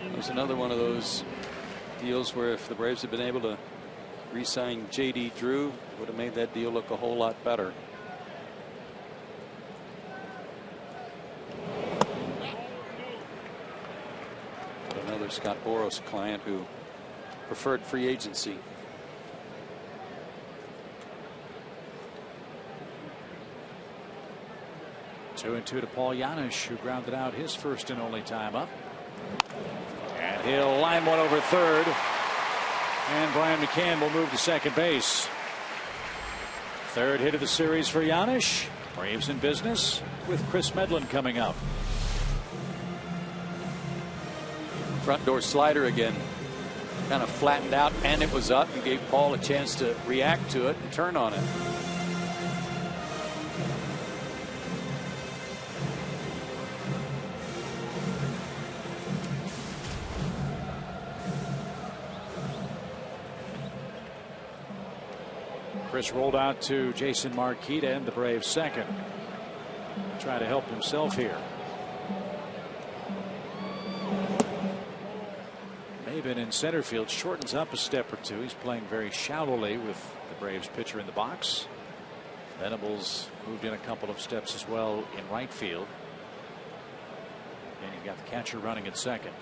It was another one of those deals where if the Braves had been able to re-sign J.D. Drew, would have made that deal look a whole lot better. Another Scott Boras client who preferred free agency. Two and two to Paul Janisch, who grounded out his first and only time up. And he'll line one over third. And Brian McCann will move to second base. Third hit of the series for Janisch. Braves in business with Chris Medlen coming up. Front door slider again. Kind of flattened out, and it was up, and gave Paul a chance to react to it and turn on it. Chris rolled out to Jason Marquis to end the Braves second. Try to help himself here. Maben in center field shortens up a step or two. He's playing very shallowly with the Braves pitcher in the box. Venables moved in a couple of steps as well in right field. And you've got the catcher running at second.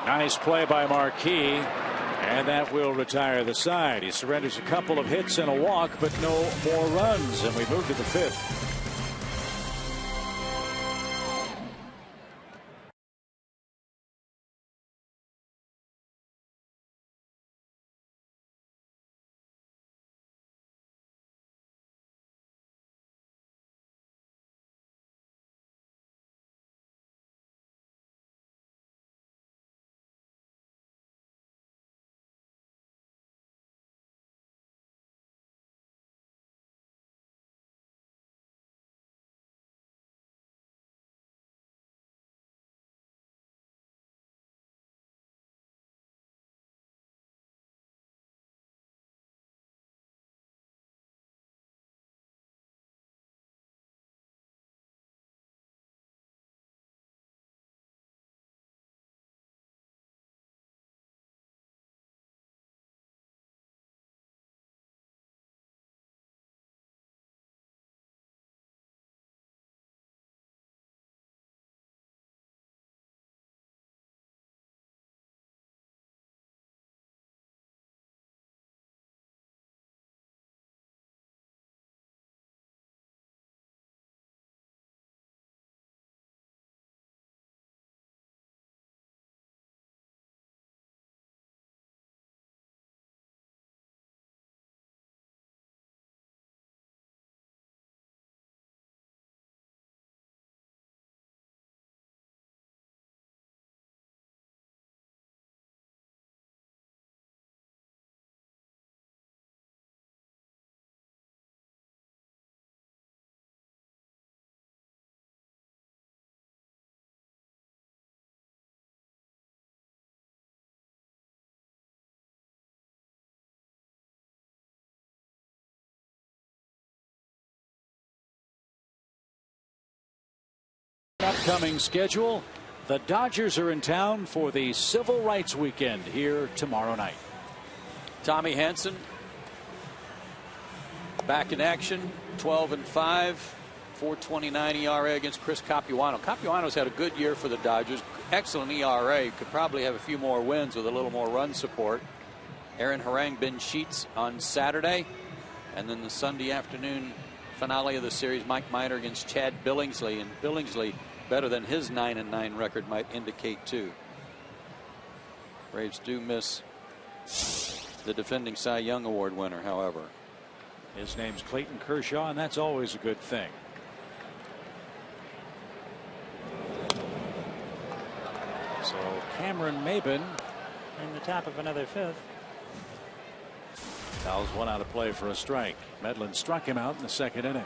Nice play by Marquis, and that will retire the side. He surrenders a couple of hits and a walk, but no more runs, and we move to the 5th. Upcoming schedule. The Dodgers are in town for the Civil Rights Weekend here tomorrow night. Tommy Hanson back in action, 12-5, 4.29 ERA against Chris Capuano. Capuano's had a good year for the Dodgers. Excellent ERA. Could probably have a few more wins with a little more run support. Aaron Harang, Ben Sheets on Saturday. And then the Sunday afternoon finale of the series, Mike Minor against Chad Billingsley. And Billingsley, better than his 9-9 record might indicate, too. Braves do miss the defending Cy Young Award winner, however. His name's Clayton Kershaw, and that's always a good thing. So Cameron Maben in the top of another fifth. Fouls one out of play for a strike. Medlen struck him out in the second inning.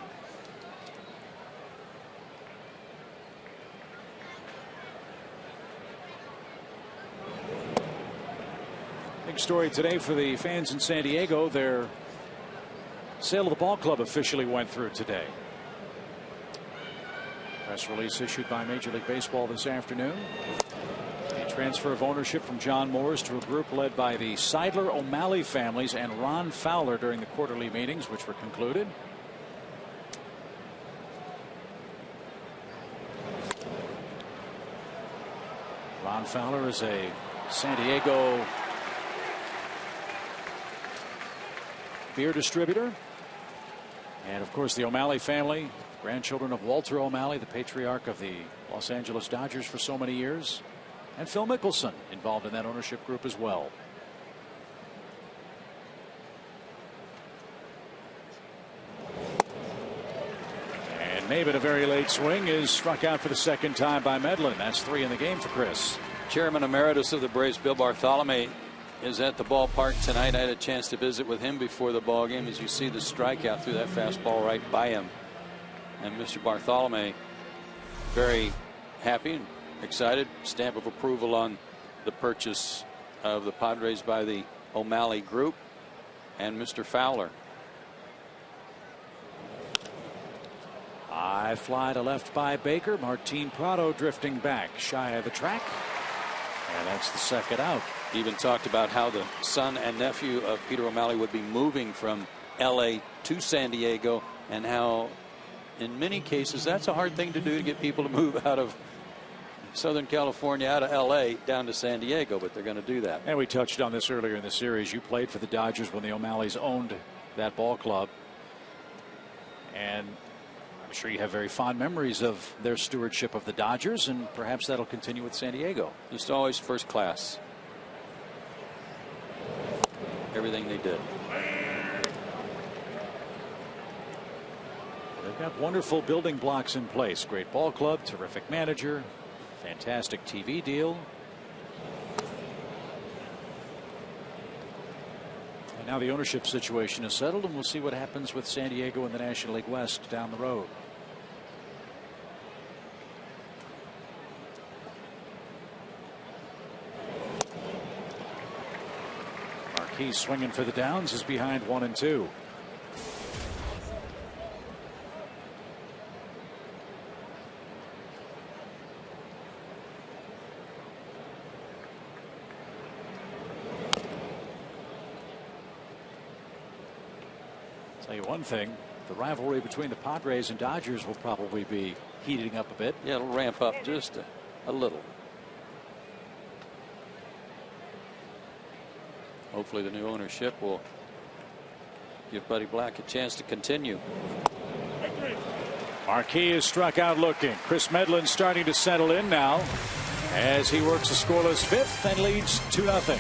Big story today for the fans in San Diego. Their sale of the ball club officially went through today. Press release issued by Major League Baseball this afternoon. A transfer of ownership from John Moores to a group led by the Seidler O'Malley families and Ron Fowler during the quarterly meetings, which were concluded. Ron Fowler is a San Diego beer distributor. And of course, the O'Malley family, grandchildren of Walter O'Malley, the patriarch of the Los Angeles Dodgers for so many years. And Phil Mickelson involved in that ownership group as well. And Maben, a very late swing, is struck out for the second time by Medlen. That's 3 in the game for Chris. Chairman Emeritus of the Braves, Bill Bartholome, is at the ballpark tonight. I had a chance to visit with him before the ball game. As you see the strikeout through that fastball right by him. And Mr. Bartholome very happy and excited. Stamp of approval on the purchase of the Padres by the O'Malley group. And Mr. Fowler. High fly to left by Baker. Martin Prado drifting back shy of the track. And that's the second out. Even talked about how the son and nephew of Peter O'Malley would be moving from L.A. to San Diego, and how in many cases that's a hard thing to do, to get people to move out of Southern California, out of L.A. down to San Diego, but they're going to do that. And we touched on this earlier in the series. You played for the Dodgers when the O'Malleys owned that ball club, and I'm sure you have very fond memories of their stewardship of the Dodgers, and perhaps that'll continue with San Diego. Just always first class. Everything they did. They've got wonderful building blocks in place. Great ball club, terrific manager, fantastic TV deal. And now the ownership situation is settled, and we'll see what happens with San Diego in the National League West down the road. Marquis swinging for the downs, is behind 1-2. Tell you one thing, the rivalry between the Padres and Dodgers will probably be heating up a bit. Yeah, it'll ramp up just a little. Hopefully the new ownership will give Buddy Black a chance to continue. Marquis is struck out looking. Chris Medlen starting to settle in now as he works a scoreless fifth and leads 2-0.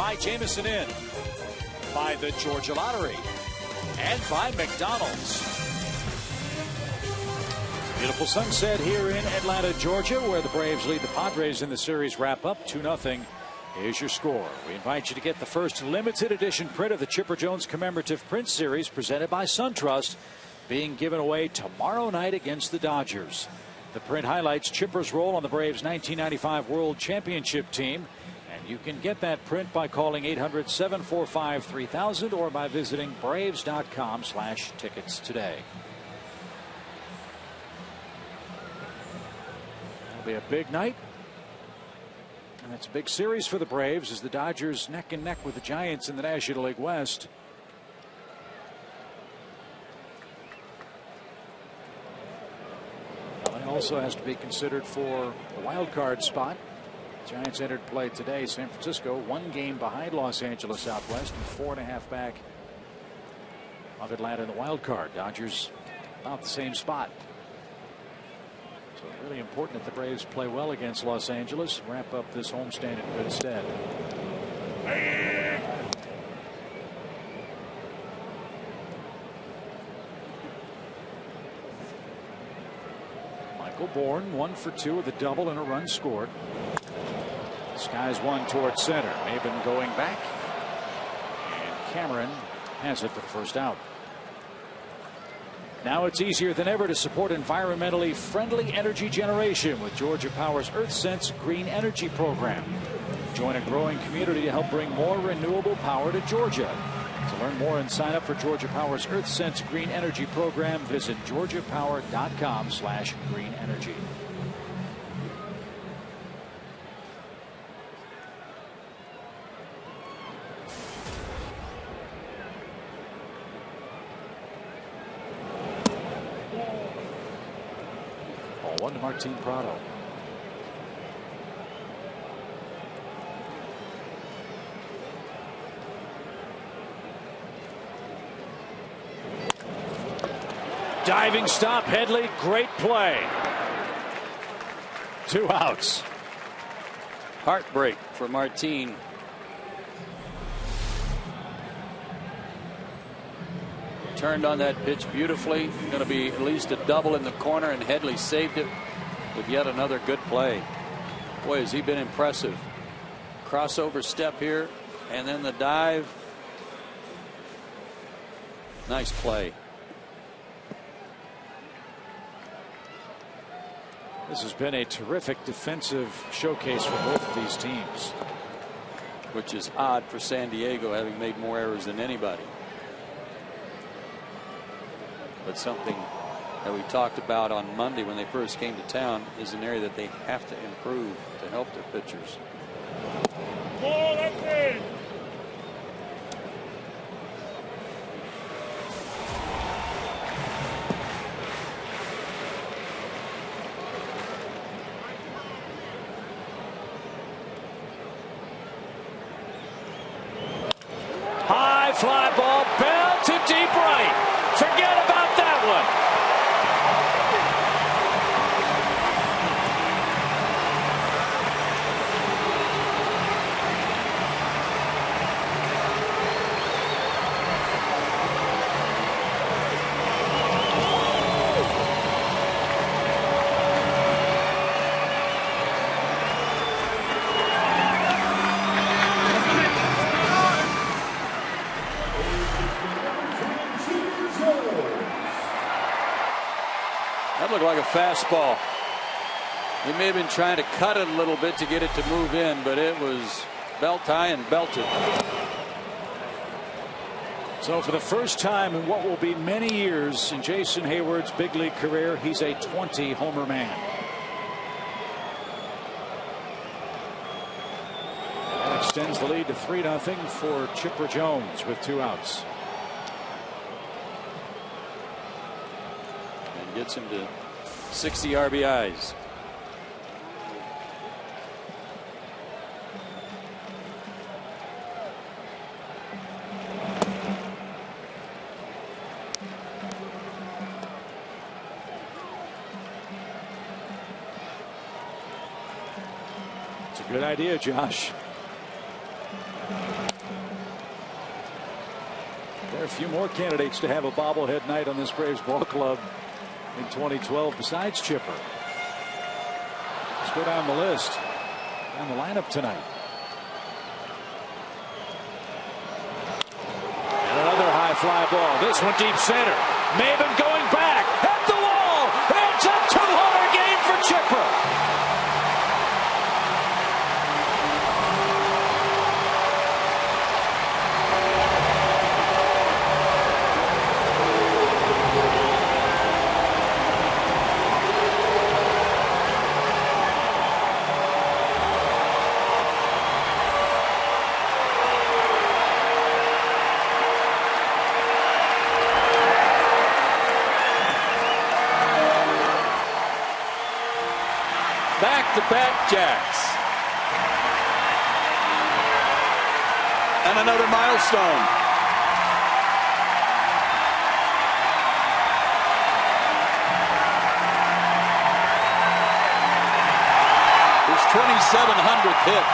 By Jamison Inn, by the Georgia Lottery, and by McDonald's. Beautiful sunset here in Atlanta, Georgia, where the Braves lead the Padres in the series wrap-up 2-0. Here's your score. We invite you to get the first limited edition print of the Chipper Jones commemorative print series presented by SunTrust, being given away tomorrow night against the Dodgers. The print highlights Chipper's role on the Braves' 1995 World Championship team. And you can get that print by calling 800-745-3000 or by visiting braves.com/tickets today. It'll be a big night. And it's a big series for the Braves as the Dodgers neck and neck with the Giants in the National League West. It also has to be considered for a wild card spot. Giants entered play today. San Francisco 1 game behind Los Angeles out west and 4.5 back of Atlanta in the wild card. Dodgers about the same spot. So really important that the Braves play well against Los Angeles. Wrap up this homestand in good stead. Michael Bourne 1 for 2 with a double and a run scored. Skies one towards center. Maben going back. And Cameron has it for the first out. Now it's easier than ever to support environmentally friendly energy generation with Georgia Power's EarthSense Green Energy Program. Join a growing community to help bring more renewable power to Georgia. To learn more and sign up for Georgia Power's EarthSense Green Energy Program, visit georgiapower.com/greenenergy. One to Martin Prado. Diving stop, Headley, great play. 2 outs. Heartbreak for Martin. Turned on that pitch beautifully. Going to be at least a double in the corner, and Headley saved it with yet another good play. Boy, has he been impressive. Crossover step here, and then the dive. Nice play. This has been a terrific defensive showcase for both of these teams. Which is odd for San Diego, having made more errors than anybody. But something that we talked about on Monday when they first came to town is an area that they have to improve to help their pitchers. Oh, that's it. High fly ball, bell to deep right. Forget about that one. That looked like a fastball. He may have been trying to cut it a little bit to get it to move in, but it was belt high and belted. So for the first time in what will be many years in Jason Hayward's big league career, he's a 20-homer man. That extends the lead to 3-0 for Chipper Jones with 2 outs. And gets him to 60 RBIs. It's a good idea, Josh. There are a few more candidates to have a bobblehead night on this Braves ball club in 2012 besides Chipper. Let's go down the list on the lineup tonight. And another high fly ball. This one deep center. Maven going back at the wall. It's a two-homer game for Chipper. Back-to-back jacks. And another milestone. His 2,700th hit.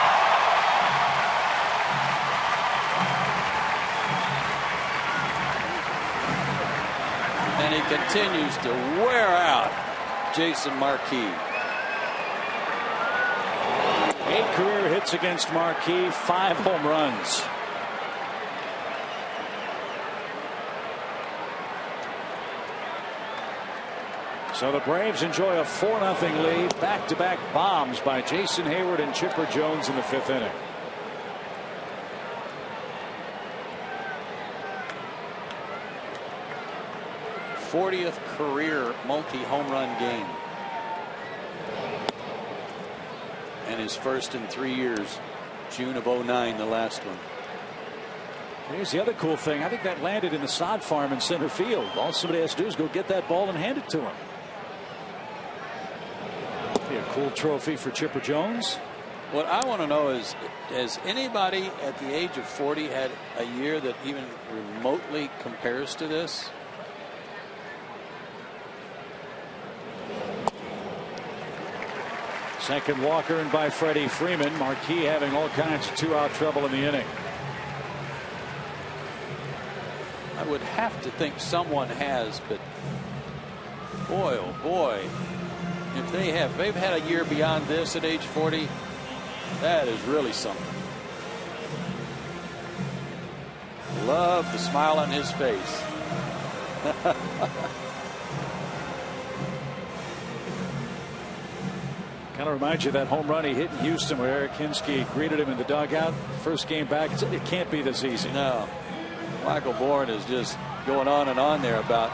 And he continues to wear out Jason Marquis. 8 career hits against Marquis, 5 home runs. So the Braves enjoy a 4-0 lead. Back-to-back bombs by Jason Heyward and Chipper Jones in the 5th inning. '40th career multi-home run game. And his first in 3 years. June of '09, the last one. Here's the other cool thing. I think that landed in the sod farm in center field. All somebody has to do is go get that ball and hand it to him. Be a cool trophy for Chipper Jones. What I want to know is, has anybody at the age of 40 had a year that even remotely compares to this? Second walk earned by Freddie Freeman. Marquis having all kinds of 2-out trouble in the inning. I would have to think someone has, but boy, oh boy, if they've had a year beyond this at age 40, that is really something. Love the smile on his face. Kind of reminds you of that home run he hit in Houston where Eric Hinske greeted him in the dugout. First game back, it can't be this easy. No. Michael Bourne is just going on and on there about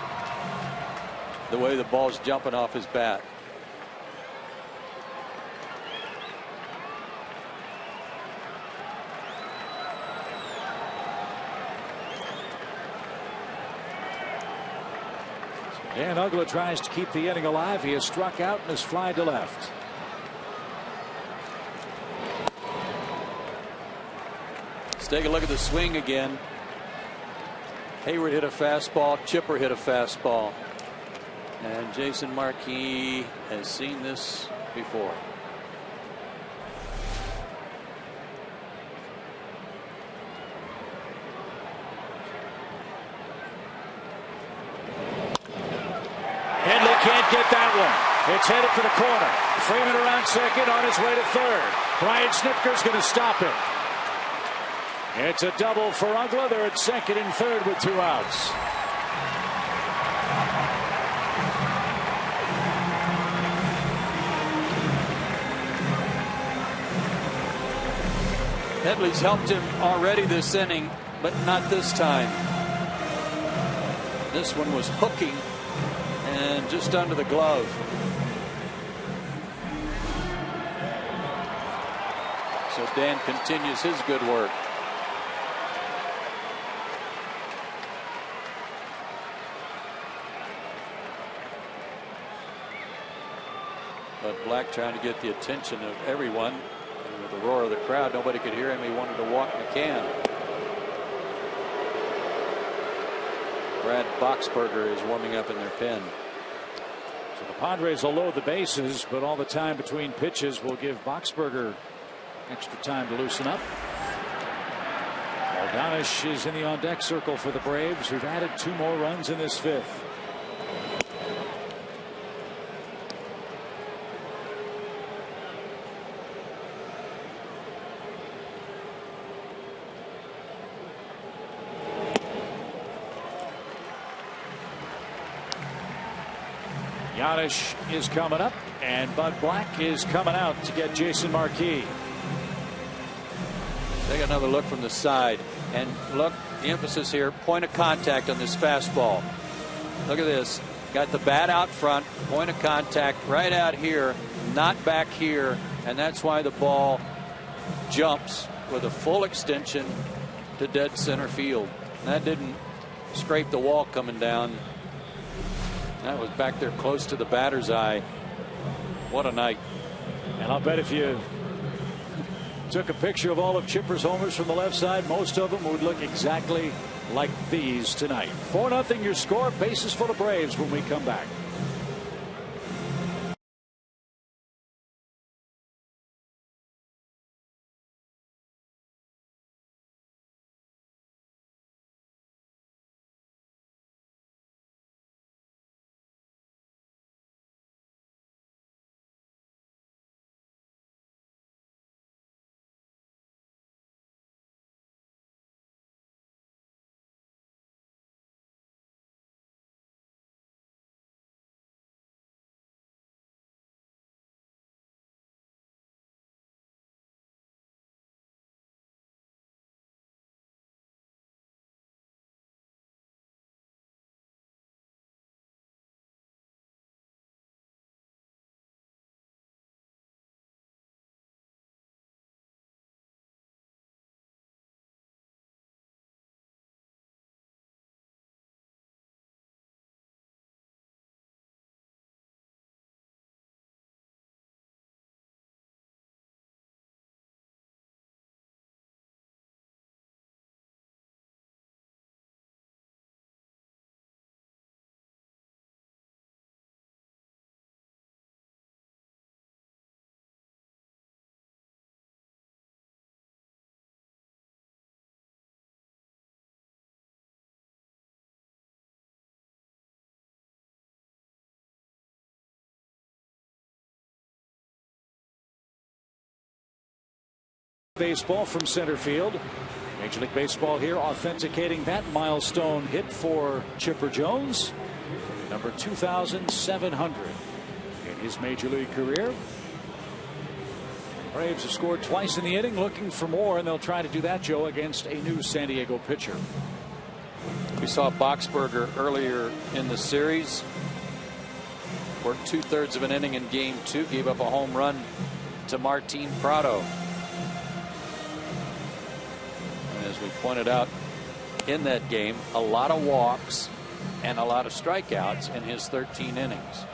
the way the ball's jumping off his bat. Dan Uggla tries to keep the inning alive. He has struck out and has flied to left. Let's take a look at the swing again. Heyward hit a fastball. Chipper hit a fastball. And Jason Marquis has seen this before. Medlen can't get that one. It's headed for the corner. Freeman around second, on his way to third. Brian Snitker's going to stop it. It's a double for Uggla. They're at second and third with 2 outs. Medlen's helped him already this inning, but not this time. This one was hooking and just under the glove. So Dan continues his good work. But Black trying to get the attention of everyone. And with the roar of the crowd, nobody could hear him. He wanted to walk McCann. Brad Boxberger is warming up in their pen. So the Padres will load the bases, but all the time between pitches will give Boxberger extra time to loosen up. Yanish is in the on-deck circle for the Braves, who've added 2 more runs in this 5th. Yanish is coming up, and Bud Black is coming out to get Jason Marquis. Take another look from the side, and look, the emphasis here, point of contact on this fastball. Look at this, got the bat out front, point of contact right out here, not back here, and that's why the ball jumps with a full extension to dead center field. That didn't scrape the wall coming down. That was back there close to the batter's eye. What a night. And I'll bet if you took a picture of all of Chipper's homers from the left side, most of them would look exactly like these tonight. 4-0 your score. Bases full of Braves when we come back. Baseball from center field. Major League Baseball here authenticating that milestone hit for Chipper Jones, number 2,700 in his major league career. Braves have scored twice in the inning, looking for more, and they'll try to do that, Joe, against a new San Diego pitcher. We saw Boxberger earlier in the series. Worked 2/3 of an inning in game 2, gave up a home run to Martin Prado. As we pointed out in that game, a lot of walks and a lot of strikeouts in his 13 innings.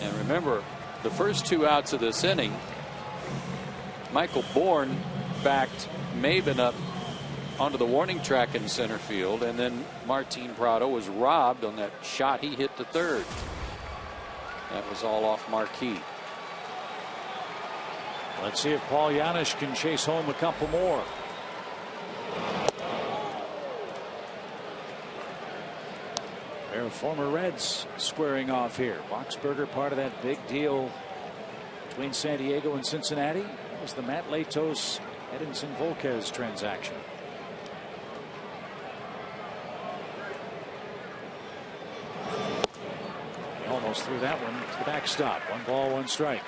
And remember, the first 2 outs of this inning, Michael Bourne backed Maven up onto the warning track in center field, and then Martin Prado was robbed on that shot he hit to third. That was all off Marquis. Let's see if Paul Yanish can chase home a couple more. Pair of former Reds squaring off here. Boxberger, part of that big deal between San Diego and Cincinnati. That was the Matt Latos Edinson Volquez transaction. He almost threw that one to the backstop. 1 ball, 1 strike.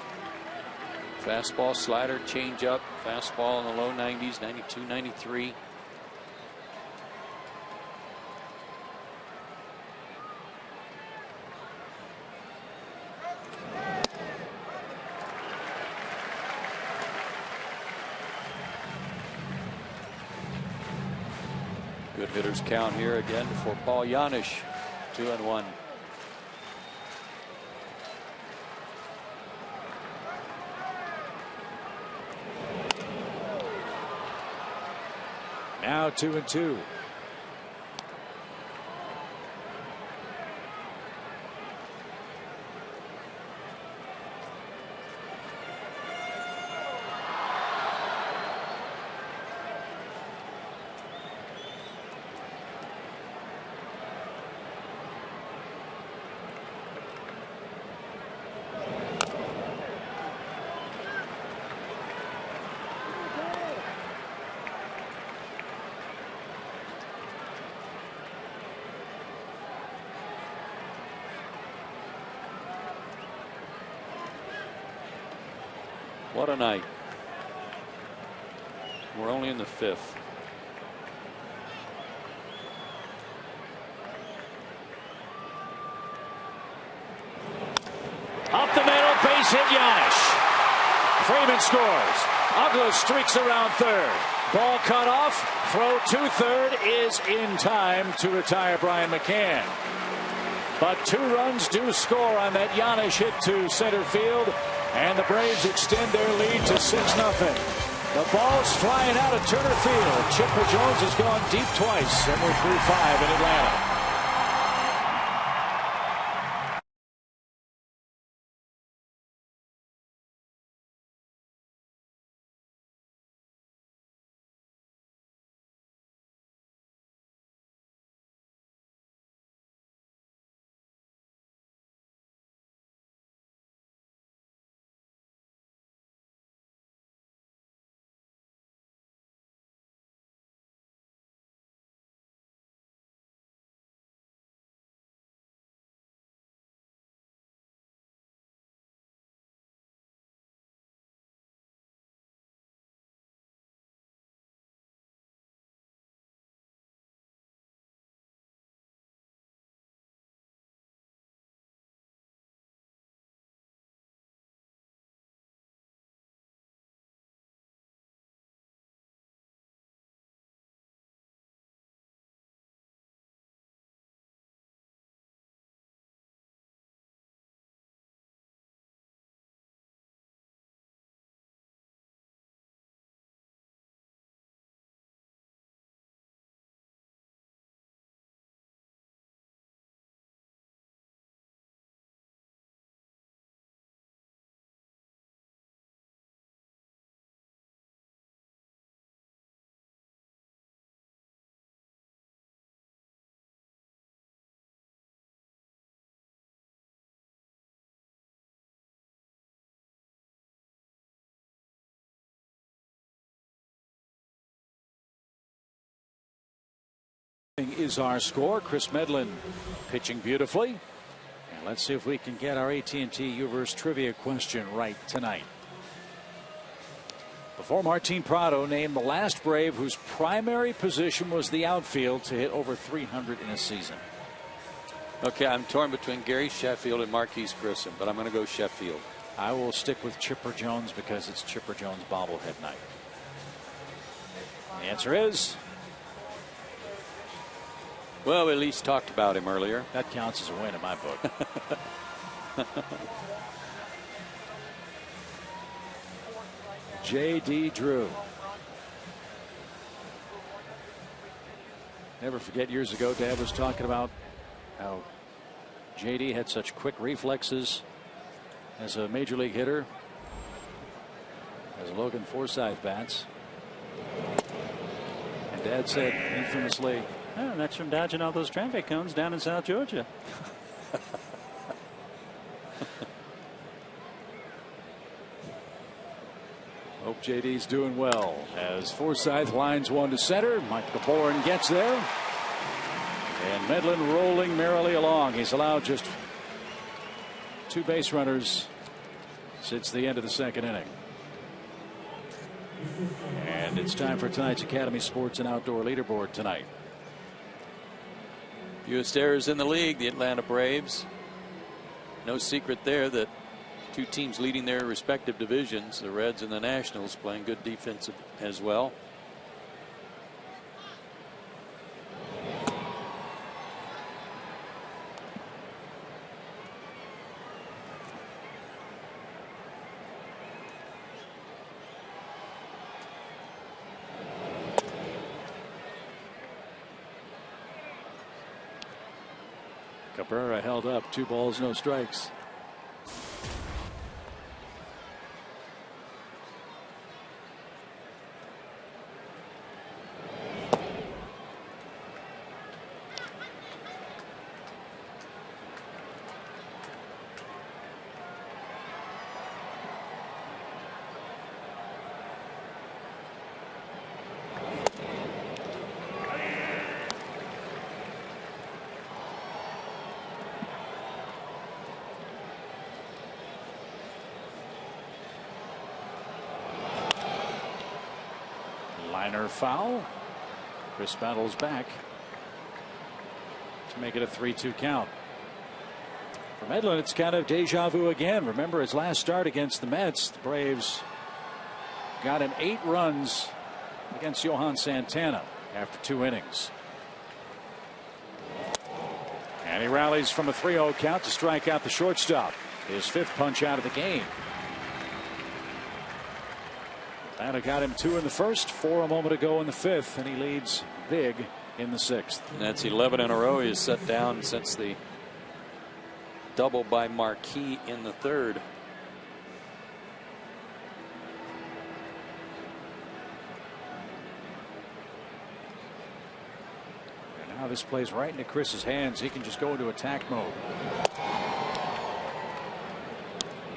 Fastball, slider, changeup, fastball in the low 90s, 92, 93. Good hitters count here again for Paul Yanish. 2-1. Now 2-2. What a night. We're only in the 5th. Up the middle, base hit, Giannis. Freeman scores. Uggla streaks around third. Ball cut off. Throw to third is in time to retire Brian McCann. But 2 runs do score on that Giannis hit to center field, and the Braves extend their lead to 6-0. The ball's flying out of Turner Field. Chipper Jones has gone deep twice, and we're through 5 in Atlanta. Is our score. Chris Medlen pitching beautifully. And let's see if we can get our AT&T Uverse trivia question right tonight. Before Martin Prado named the last Brave whose primary position was the outfield to hit over 300 in a season. Okay, I'm torn between Gary Sheffield and Marquis Grissom, but I'm going to go Sheffield. I will stick with Chipper Jones because it's Chipper Jones bobblehead night. The answer is... well, we at least talked about him earlier. That counts as a win in my book. J.D. Drew. Never forget years ago, Dad was talking about how J.D. had such quick reflexes as a major league hitter as Logan Forsythe bats. And Dad said infamously, oh, that's from dodging all those traffic cones down in South Georgia. Hope JD's doing well as Forsythe lines one to center. Michael Bourne gets there. And Medlen rolling merrily along. He's allowed just 2 base runners since the end of the 2nd inning. And it's time for tonight's Academy Sports and Outdoor Leaderboard tonight. Fewest errors in the league, the Atlanta Braves. No secret there that 2 teams leading their respective divisions, the Reds and the Nationals, playing good defense as well. Cabrera held up, 2 balls, no strikes. Liner foul. Chris Medlen's back to make it a 3-2 count. For Medlen, it's kind of deja vu again. Remember his last start against the Mets. The Braves got him 8 runs against Johan Santana after 2 innings. And he rallies from a 3-0 count to strike out the shortstop. His 5th punch out of the game. Atlanta got him 2 in the 1st, 4 a moment ago in the 5th, and he leads big in the 6th. And that's 11 in a row he has set down since the double by Marquis in the 3rd. Now this plays right into Chris's hands. He can just go into attack mode.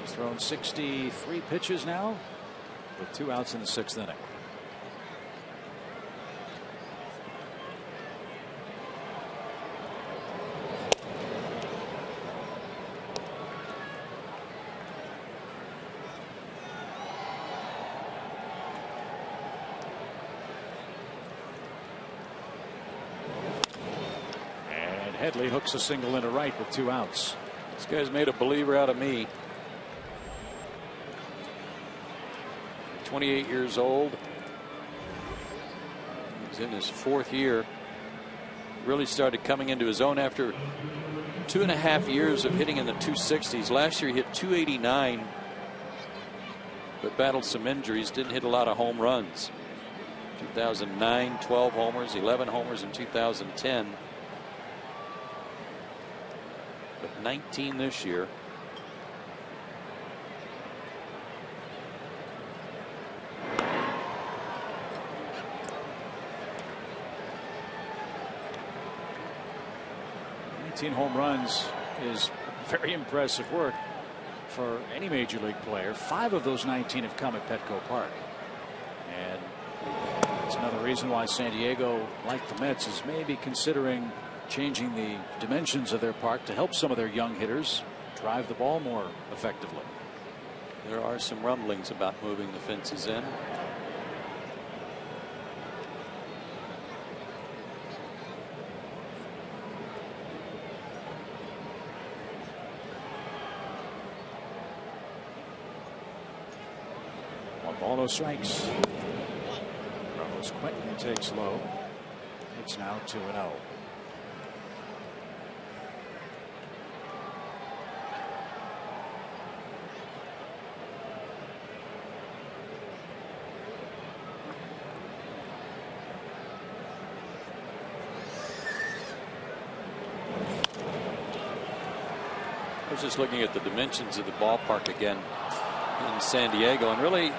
He's thrown 63 pitches now with 2 outs in the 6th inning. Headley hooks a single into right with 2 outs. This guy's made a believer out of me. 28 years old. He's in his 4th year. Really started coming into his own after 2.5 years of hitting in the 260s. Last year he hit 289, but battled some injuries. Didn't hit a lot of home runs. 2009, 12 homers, 11 homers in 2010. But 19 this year. Home runs is very impressive work for any major league player. 5 of those 19 have come at Petco Park, and that's another reason why San Diego, like the Mets, is maybe considering changing the dimensions of their park to help some of their young hitters drive the ball more effectively. There are some rumblings about moving the fences in. Ball, no strikes. Carlos Quentin takes low. It's now 2-0. I was just looking at the dimensions of the ballpark again in San Diego, and really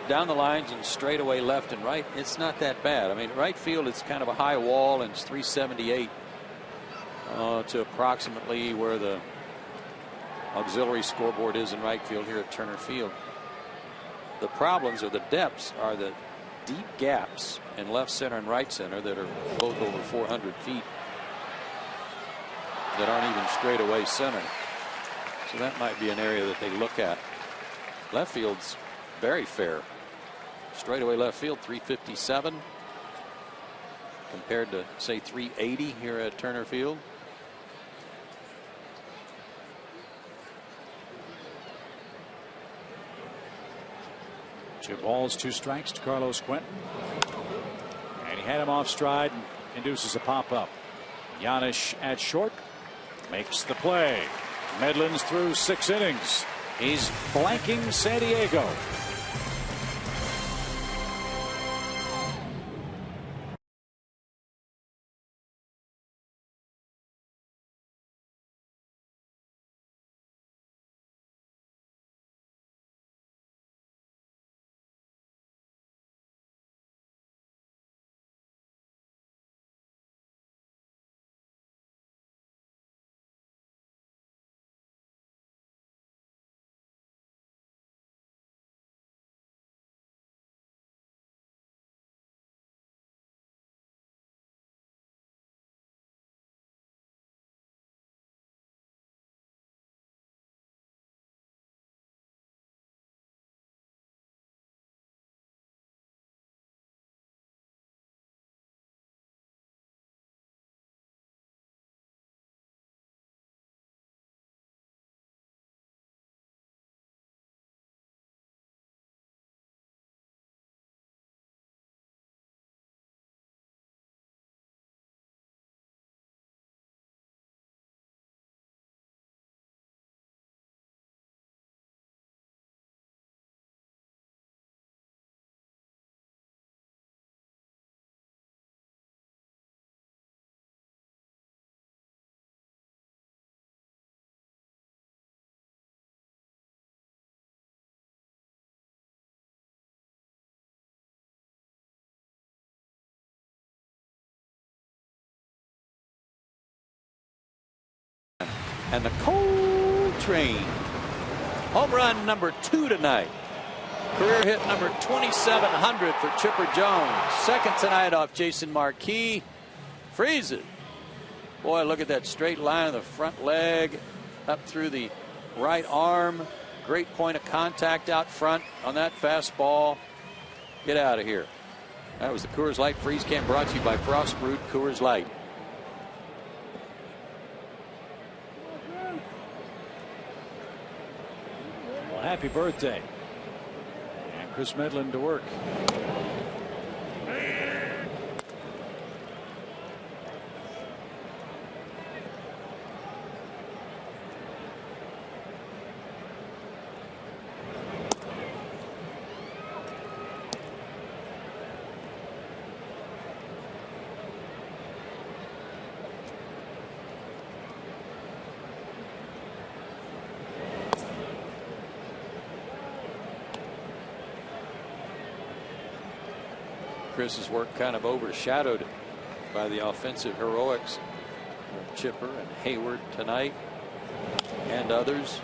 down the lines and straight away left and right, it's not that bad. I mean, right field, it's kind of a high wall, and it's 378 to approximately where the auxiliary scoreboard is in right field here at Turner Field. The problems, or the depths, are the deep gaps in left center and right center that are both over 400 feet that aren't even straight away center. So that might be an area that they look at. Left field's very fair. Straightaway left field 357 compared to, say, 380 here at Turner Field. Two balls, 2 strikes to Carlos Quentin, and he had him off stride and induces a pop up. Giannis at short makes the play. Medlen's through 6 innings. He's blanking San Diego. and the Cold Train. Home run number 2 tonight. Career hit number 2,700 for Chipper Jones. Second tonight off Jason Marquis. Freezes. Boy, look at that straight line of the front leg up through the right arm. Great point of contact out front on that fastball. Get out of here. That was the Coors Light Freeze Cam, brought to you by Frost Brewed Coors Light. Well, happy birthday. And Chris Medlen to work. Chris's work kind of overshadowed by the offensive heroics of Chipper and Hayward tonight and others.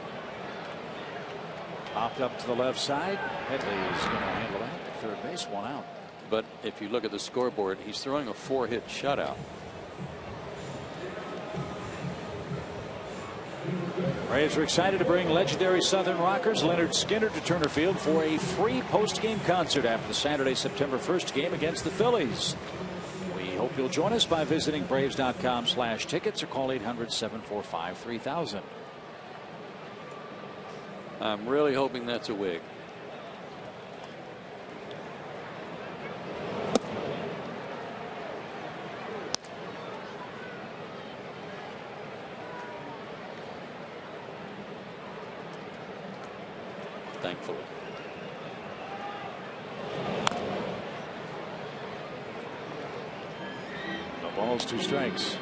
Popped up to the left side. Headley is going to handle that. Third base, 1 out. But if you look at the scoreboard, he's throwing a 4-hit shutout. Braves are excited to bring legendary Southern rockers Leonard Skinner to Turner Field for a free post-game concert after the Saturday, September 1st game against the Phillies. We hope you'll join us by visiting Braves.com/tickets or call 800-745-3000. I'm really hoping that's a wig. Thankfully. No balls, 2 strikes.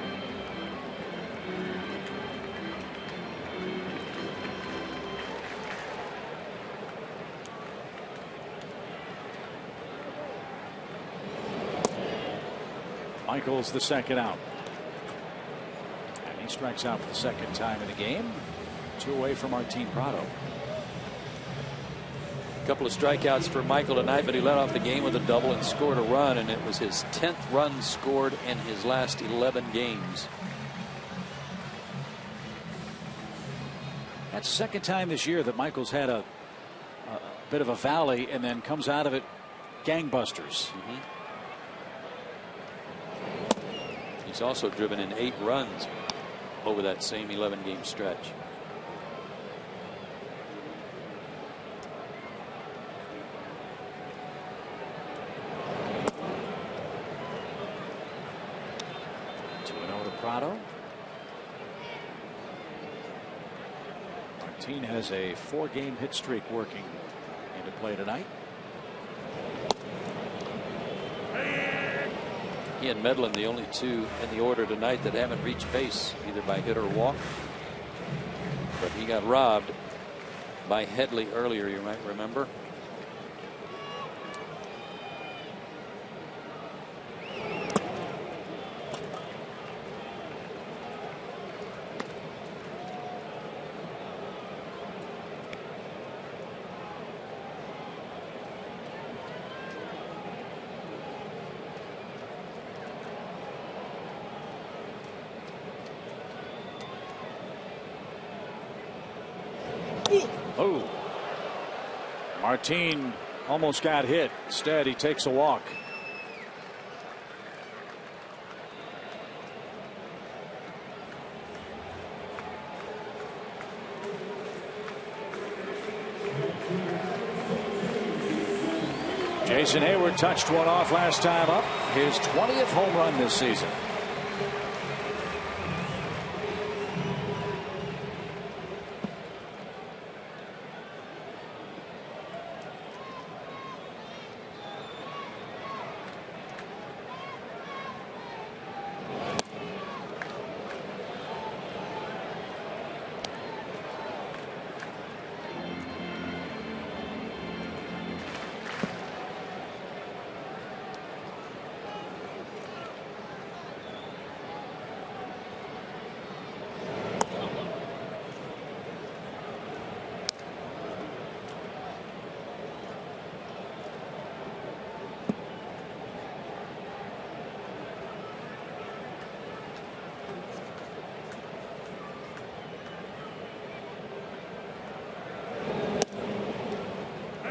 Michael's the second out. And he strikes out for the second time in the game. 2 away from Martin Prado. Couple of strikeouts for Michael tonight, but he led off the game with a double and scored a run, and it was his 10th run scored in his last 11 games. That's the second time this year that Michael's had a bit of a valley and then comes out of it gangbusters. He's also driven in 8 runs over that same 11-game stretch. Prado. Martin has a 4-game hit streak working into play tonight. He and Medlen, the only 2 in the order tonight that haven't reached base either by hit or walk. But he got robbed by Headley earlier, you might remember. Oh, Martin almost got hit. Instead, he takes a walk. Jason Hayward touched one off last time up. His 20th home run this season.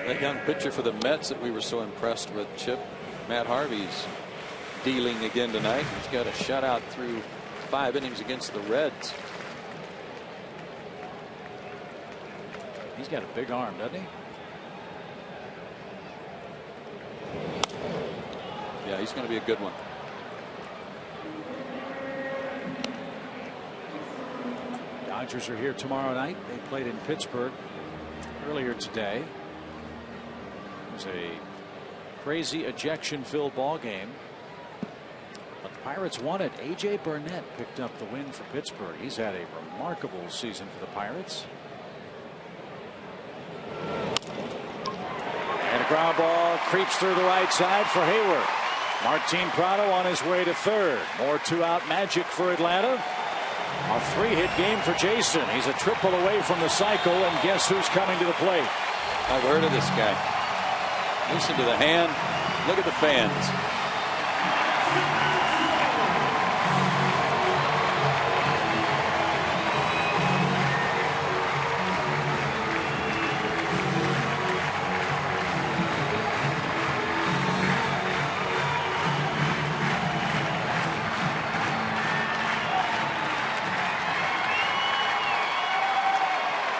That young pitcher for the Mets that we were so impressed with, Chip, Matt Harvey's dealing again tonight. He's got a shutout through 5 innings against the Reds. He's got a big arm, doesn't he? Yeah, he's going to be a good one. Dodgers are here tomorrow night. They played in Pittsburgh earlier today. It was a crazy ejection-filled ball game. But the Pirates won it. A.J. Burnett picked up the win for Pittsburgh. He's had a remarkable season for the Pirates. And a ground ball creeps through the right side for Hayward. Martin Prado on his way to third. More 2-out magic for Atlanta. A 3-hit game for Jason. He's a triple away from the cycle, and guess who's coming to the plate? I've heard of this guy. Listen to the hand. Look at the fans.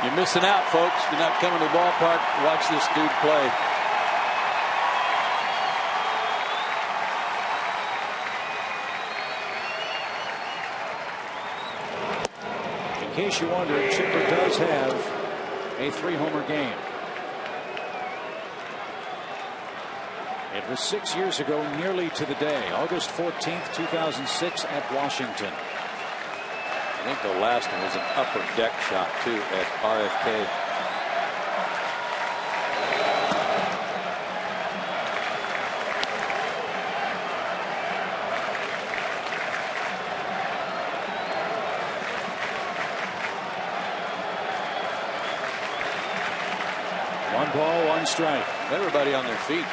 You're missing out, folks. You're not coming to the ballpark to watch this dude play. In case you wondered, Chipper does have a 3-homer game. It was 6 years ago, nearly to the day, August 14th, 2006 at Washington. I think the last one was an upper deck shot too at RFK. One ball, one strike. Everybody on their feet.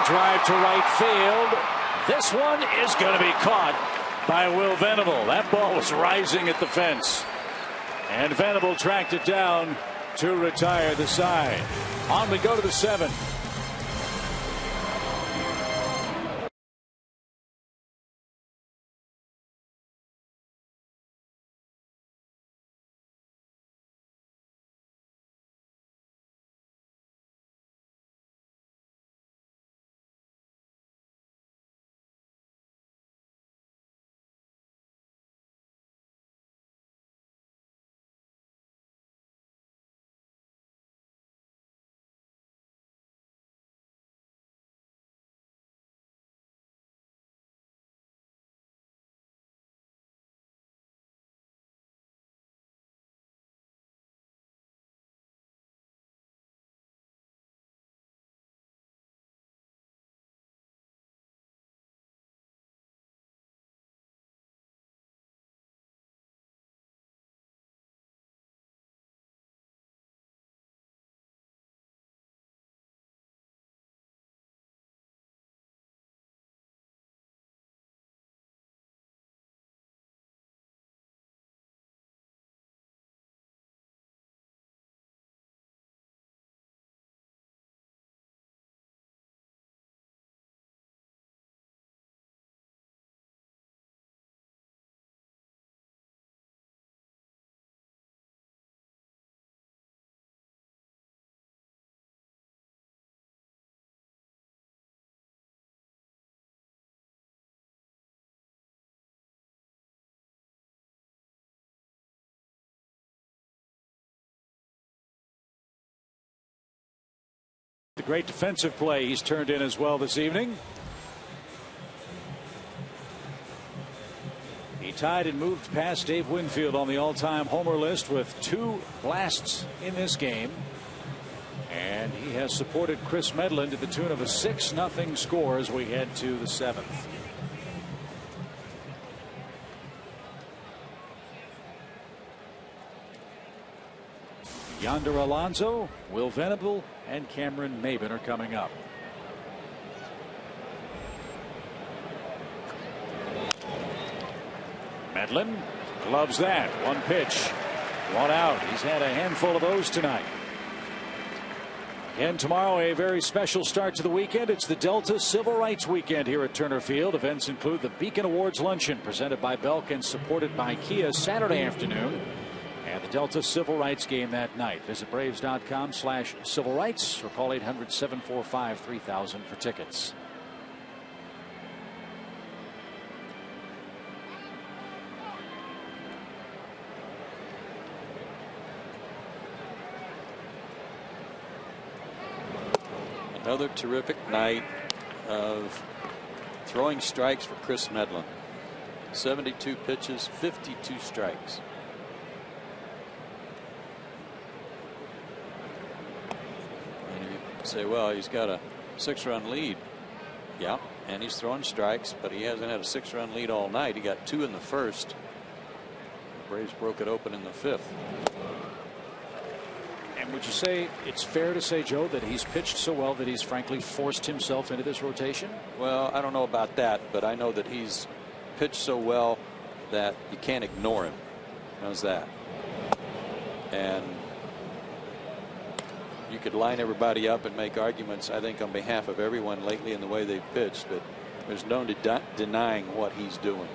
Drive to right field. This one is going to be caught by Will Venable. That ball was rising at the fence, and Venable tracked it down to retire the side. On we go to the 7th. The great defensive play he's turned in as well this evening. He tied and moved past Dave Winfield on the all-time homer list with 2 blasts in this game. And he has supported Chris Medlen to the tune of a 6-0 score as we head to the 7th. Yonder Alonso, Will Venable, and Cameron Maben are coming up. Medlen gloves that. One pitch, one out. He's had a handful of those tonight. And tomorrow, a very special start to the weekend. It's the Delta Civil Rights Weekend here at Turner Field. Events include the Beacon Awards Luncheon presented by Belk and supported by Kia Saturday afternoon, and the Delta Civil Rights game that night. Visit Braves.com/civil rights or call 800-745-3000 for tickets. Another terrific night of throwing strikes for Chris Medlen. 72 pitches, 52 strikes. And you say, well, he's got a 6-run lead. Yeah, and he's throwing strikes, but he hasn't had a 6-run lead all night. He got 2 in the first. The Braves broke it open in the 5th. And would you say it's fair to say, Joe, that he's pitched so well that he's frankly forced himself into this rotation? Well, I don't know about that, but I know that he's pitched so well that you can't ignore him. How's that? And you could line everybody up and make arguments, I think, on behalf of everyone lately in the way they've pitched, but there's no denying what he's doing.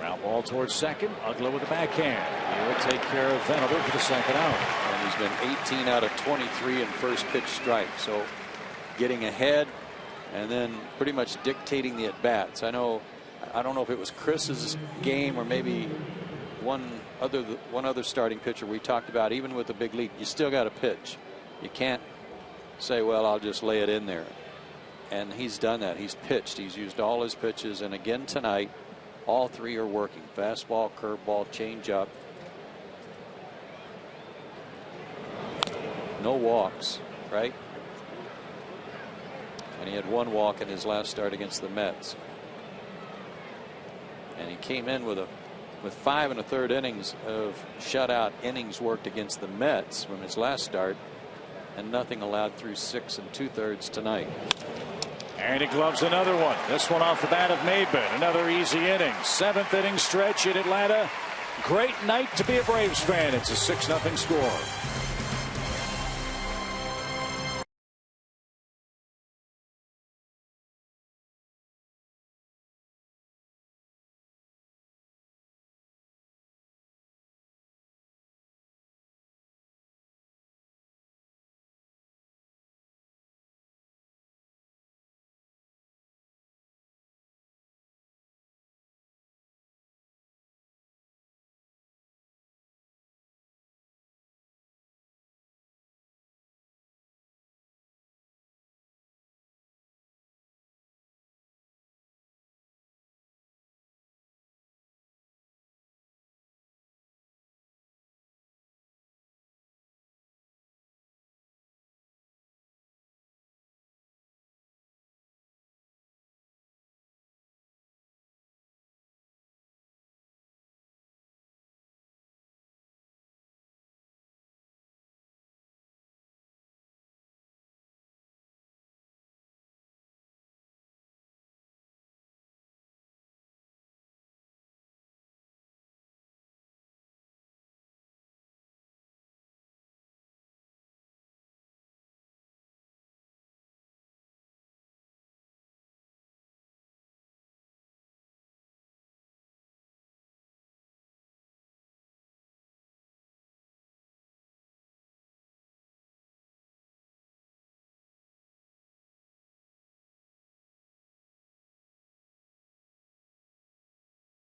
Ground ball towards second. Uggla with a backhand. He'll take care of Venable for the second out. And he's been 18 out of 23 in first pitch strikes. So getting ahead and then pretty much dictating the at-bats. I don't know if it was Chris's game or maybe one other starting pitcher we talked about. Even with the big lead, you still got to pitch. You can't say, well, I'll just lay it in there. And he's done that. He's pitched. He's used all his pitches. And again tonight, all 3 are working. Fastball, curveball, changeup. No walks, right? And he had 1 walk in his last start against the Mets. And he came in with 5 1/3 innings of shutout innings worked against the Mets from his last start, and nothing allowed through 6 2/3 tonight. And he gloves another one. This one off the bat of Maben. Another easy inning. 7th inning stretch in Atlanta. Great night to be a Braves fan. It's a 6-0 score.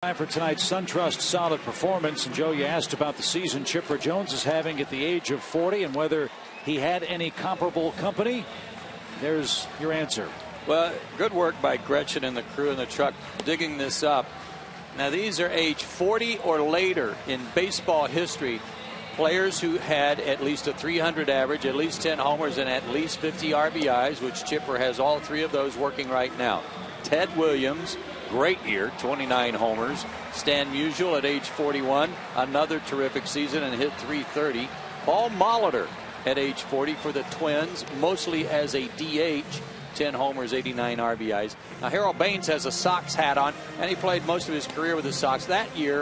Time for tonight's SunTrust solid performance. And Joe, you asked about the season Chipper Jones is having at the age of 40 and whether he had any comparable company. There's your answer. Well, good work by Gretchen and the crew in the truck digging this up. Now, these are age 40 or later in baseball history. Players who had at least a 300 average, at least 10 homers, and at least 50 RBIs, which Chipper has all 3 of those working right now. Ted Williams, great year, 29 homers. Stan Musial at age 41, another terrific season and hit .330. Paul Molitor at age 40 for the Twins, mostly as a DH. 10 homers, 89 RBIs. Now Harold Baines has a Sox hat on, and he played most of his career with the Sox. That year,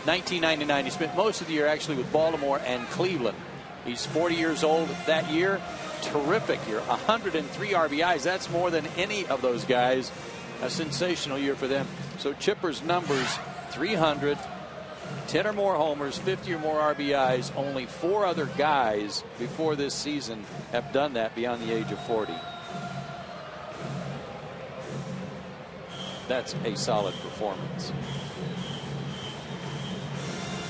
1999, he spent most of the year actually with Baltimore and Cleveland. He's 40 years old that year. Terrific year, 103 RBIs. That's more than any of those guys. A sensational year for them. So Chipper's numbers: 300, 10 or more homers, 50 or more RBIs. Only 4 other guys before this season have done that beyond the age of 40. That's a solid performance.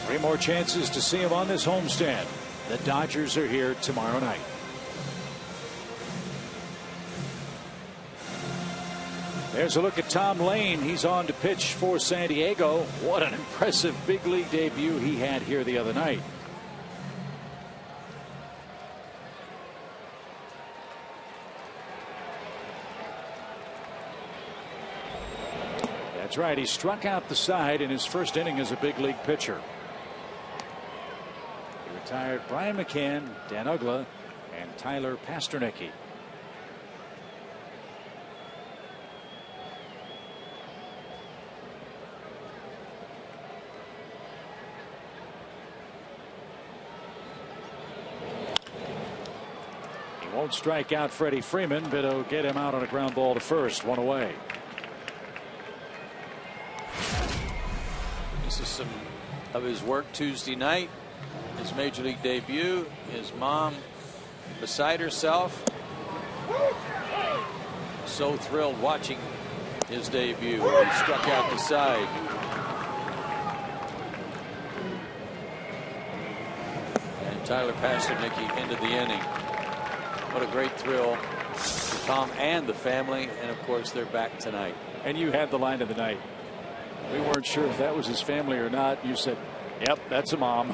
3 more chances to see him on this homestand. The Dodgers are here tomorrow night. There's a look at Tom Layne. He's on to pitch for San Diego. What an impressive big league debut he had here the other night. That's right. He struck out the side in his first inning as a big league pitcher. He retired Brian McCann, Dan Uggla, and Tyler Pasternacky. He won't strike out Freddie Freeman, but he'll get him out on a ground ball to first. 1 away. This is some of his work Tuesday night, his major league debut. His mom beside herself, so thrilled watching his debut where he struck out the side. And Tyler Pasternacky ended the inning. What a great thrill to Tom and the family, and of course they're back tonight. And you had the line of the night. We weren't sure if that was his family or not. You said, yep, that's a mom.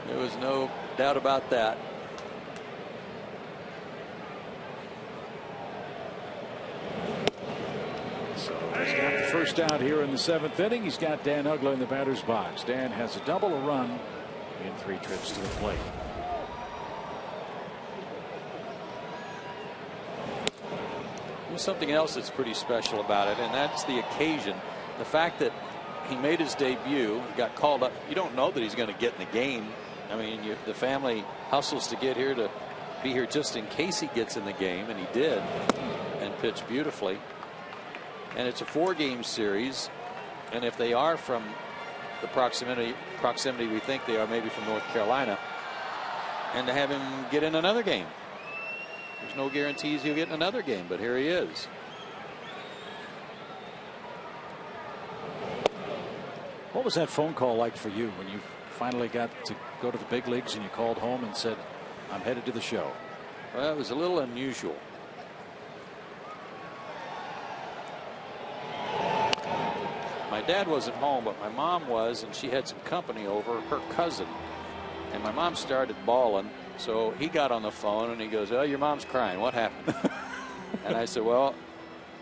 There was no doubt about that. So he's got the first out here in the 7th inning. He's got Dan Uggla in the batter's box. Dan has a double, a run in 3 trips to the plate. There's something else that's pretty special about it, and that's the occasion. The fact that he made his debut, got called up. You don't know that he's going to get in the game. I mean, the family hustles to get here, to be here just in case he gets in the game, and he did, and pitched beautifully. And it's a 4-game series, and if they are from the proximity we think they are, maybe from North Carolina, and to have him get in another game. There's no guarantees he'll get in another game, but here he is. What was that phone call like for you when you finally got to go to the big leagues and you called home and said, I'm headed to the show? Well, it was a little unusual. My dad wasn't home, but my mom was, and she had some company over, her cousin. And my mom started bawling. So he got on the phone and he goes, oh, your mom's crying. What happened? And I said, well,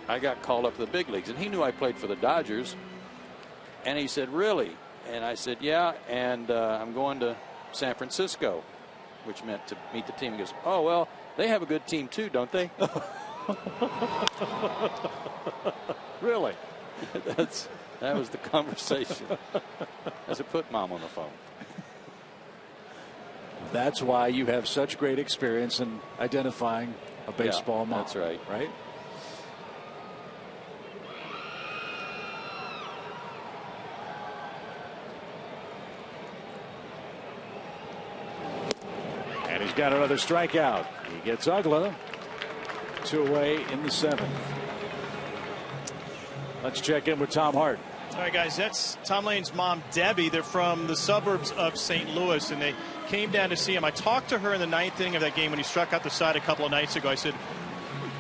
I got called up to the big leagues. And he knew I played for the Dodgers. And he said, really? And I said, yeah. And I'm going to San Francisco, which meant to meet the team. He goes, oh, well, they have a good team, too, don't they? Really? That was the conversation. As I put Mom on the phone. That's why you have such great experience in identifying a baseball mom. That's right. Right? And he's got another strikeout. He gets Uggla. 2 away in the 7th. Let's check in with Tom Hart. All right, guys, that's Tom Layne's mom, Debbie. They're from the suburbs of St. Louis, and they came down to see him. I talked to her in the 9th inning of that game when he struck out the side a couple of nights ago. I said,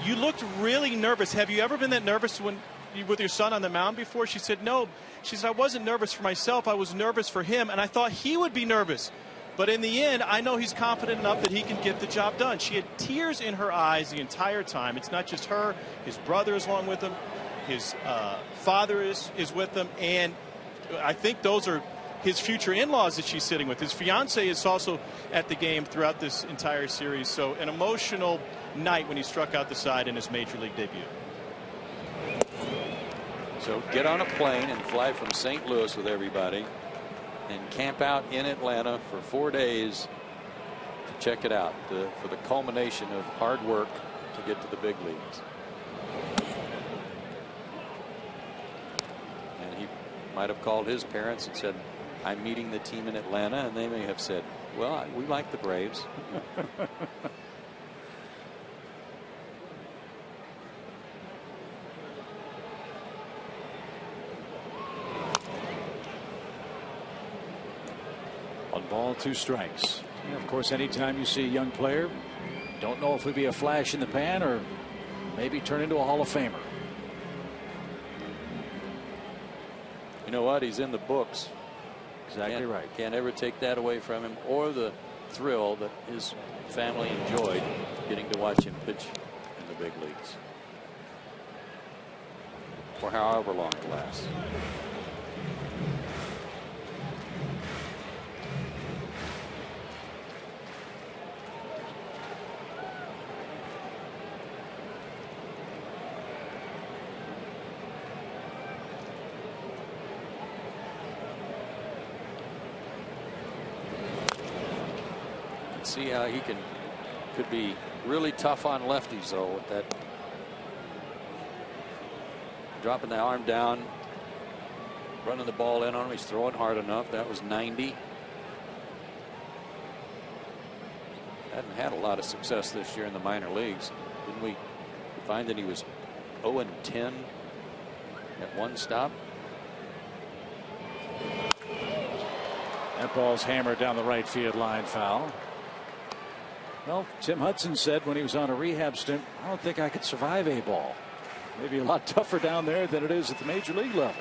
you looked really nervous. Have you ever been that nervous with your son on the mound before? She said, no. She said, I wasn't nervous for myself. I was nervous for him, and I thought he would be nervous. But in the end, I know he's confident enough that he can get the job done. She had tears in her eyes the entire time. It's not just her. His brother is along with him. His father is with them, and I think those are his future in-laws that she's sitting with. His fiance is also at the game throughout this entire series. So an emotional night when he struck out the side in his major league debut. So get on a plane and fly from St. Louis with everybody and camp out in Atlanta for 4 days to check it out for the culmination of hard work to get to the big leagues. And he might have called his parents and said, I'm meeting the team in Atlanta, and they may have said, well, we like the Braves. One ball, 2 strikes. Yeah, of course, anytime you see a young player, don't know if it'll be a flash in the pan or maybe turn into a Hall of Famer. You know what? He's in the books. Exactly right. Can't ever take that away from him, or the thrill that his family enjoyed getting to watch him pitch in the big leagues for however long it lasts. See how he could be really tough on lefties, though, with that dropping the arm down, running the ball in on him. He's throwing hard enough. That was 90. Hadn't had a lot of success this year in the minor leagues. Didn't we find that he was 0-10 at one stop? That ball's hammered down the right field line, foul. Well, Tim Hudson said when he was on a rehab stint, I don't think I could survive a ball. Maybe a lot tougher down there than it is at the major league level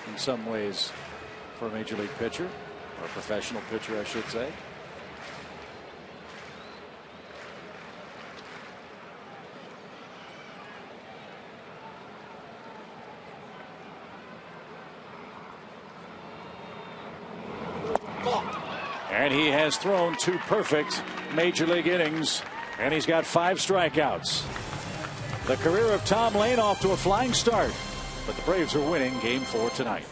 in some ways for a major league pitcher, or a professional pitcher, I should say. And he has thrown 2 perfect major league innings, and he's got 5 strikeouts. The career of Tom Layne off to a flying start, but the Braves are winning Game 4 tonight.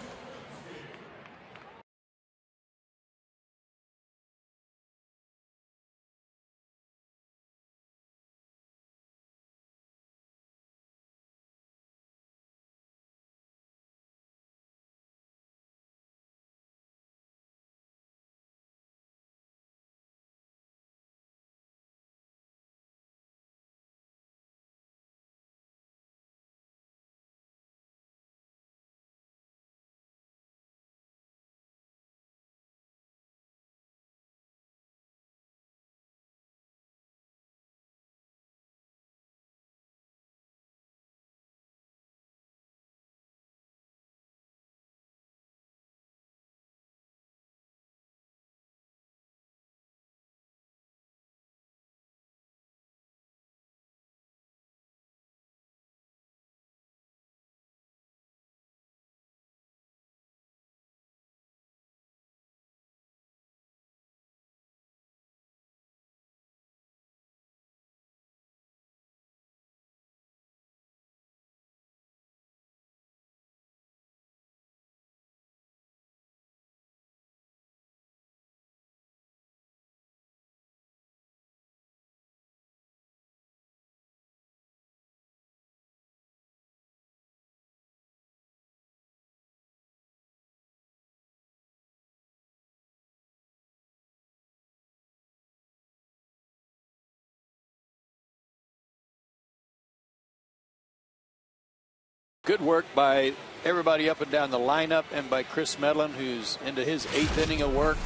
Good work by everybody up and down the lineup, and by Chris Medlen, who's into his 8th inning of work.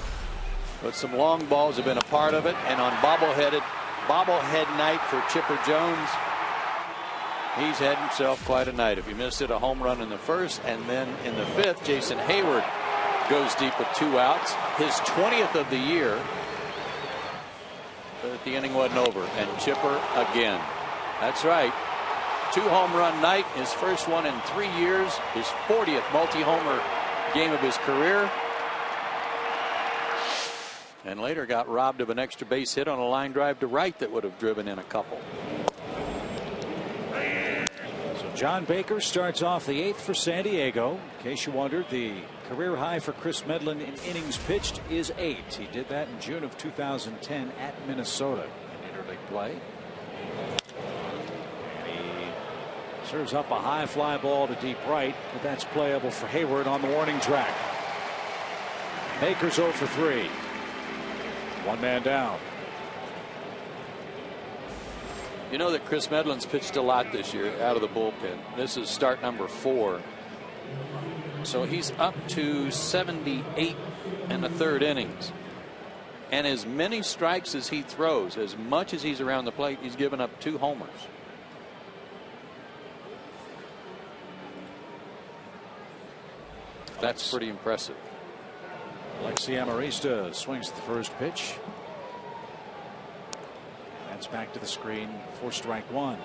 But some long balls have been a part of it, and on bobblehead night for Chipper Jones, he's had himself quite a night. If he missed it, a home run in the first, and then in the 5th, Jason Hayward goes deep with 2 outs, his 20th of the year. But the inning wasn't over, and Chipper again. That's right. 2-home run night, his first one in 3 years, his 40th multi-homer game of his career. And later got robbed of an extra base hit on a line drive to right that would have driven in a couple. So John Baker starts off the 8th for San Diego. In case you wondered, the career high for Chris Medlen in innings pitched is 8. He did that in June of 2010 at Minnesota in interleague play. And he serves up a high fly ball to deep right, but that's playable for Hayward on the warning track. Baker's 0 for 3. One man down. You know that Chris Medlen's pitched a lot this year out of the bullpen. This is start number 4. So he's up to 78 1/3 innings. And as many strikes as he throws, as much as he's around the plate, he's given up 2 homers. That's pretty impressive. Alexi Amarista swings at the first pitch. That's back to the screen for strike 1.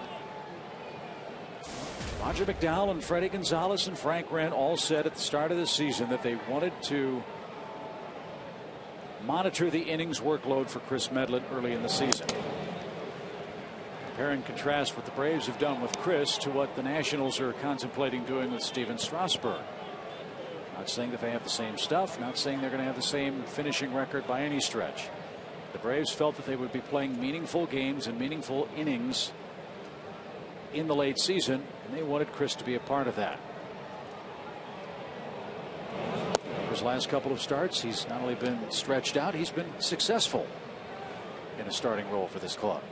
Roger McDowell and Freddie Gonzalez and Frank Wren all said at the start of the season that they wanted to monitor the innings workload for Chris Medlen early in the season. Compare and contrast what the Braves have done with Chris to what the Nationals are contemplating doing with Steven Strasburg. Not saying that they have the same stuff, not saying they're going to have the same finishing record by any stretch. The Braves felt that they would be playing meaningful games and meaningful innings in the late season, and they wanted Chris to be a part of that. His last couple of starts, he's not only been stretched out, he's been successful in a starting role for this club.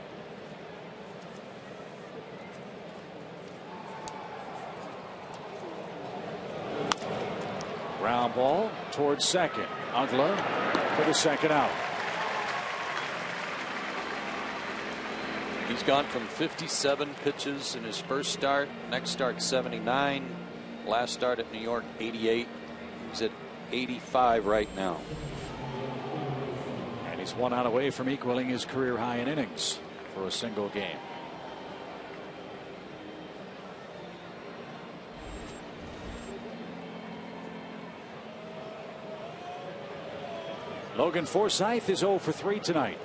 Ground ball towards second. Uggla for the second out. He's gone from 57 pitches in his first start. Next start 79. Last start at New York 88. He's at 85 right now. And he's 1 out away from equaling his career high in innings for a single game. Logan Forsythe is 0 for 3 tonight.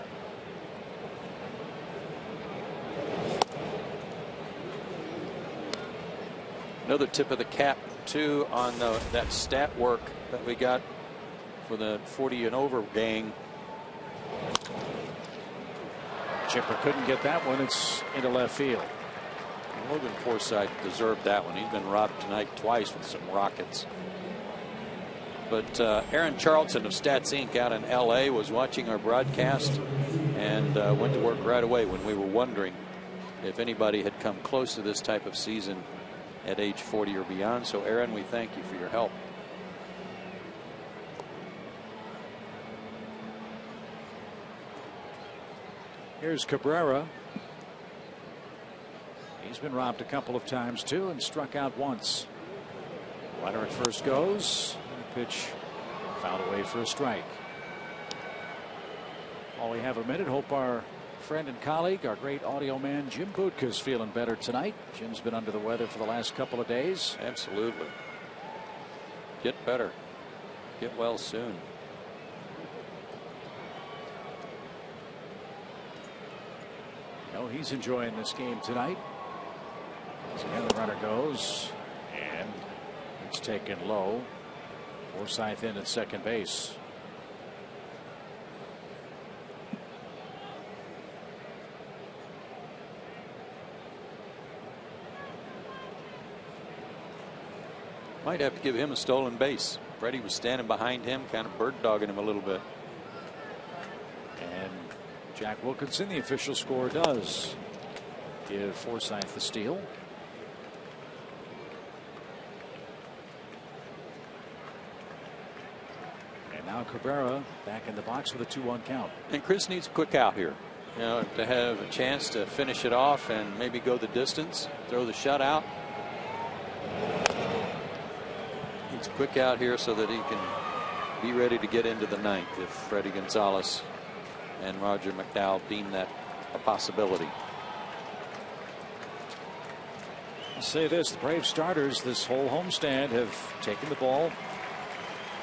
Another tip of the cap too on that stat work that we got for the 40 and over gang. Chipper couldn't get that one. It's into left field. Logan Forsythe deserved that one. He's been robbed tonight twice with some rockets. But Aaron Charlton of Stats Inc. out in L.A. was watching our broadcast and went to work right away when we were wondering if anybody had come close to this type of season at age 40 or beyond. So Aaron, we thank you for your help. Here's Cabrera. He's been robbed a couple of times too and struck out once. Runner at first goes. Pitch fouled away for a strike. While we have a minute, hope our friend and colleague, our great audio man Jim Bootka's feeling better tonight. Jim's been under the weather for the last couple of days. Absolutely. Get better. Get well soon. No, he's enjoying this game tonight. So again, the runner goes and it's taken low. Forsythe in at second base. Might have to give him a stolen base. Freddie was standing behind him, kind of bird dogging him a little bit. And Jack Wilkinson, the official score, does give Forsythe the steal. And now Cabrera back in the box with a 2-1 count. And Chris needs a quick out here, you know, to have a chance to finish it off and maybe go the distance, throw the shutout. Needs a quick out here so that he can be ready to get into the ninth if Freddie Gonzalez and Roger McDowell deem that a possibility. I'll say this, the Braves starters this whole homestand have taken the ball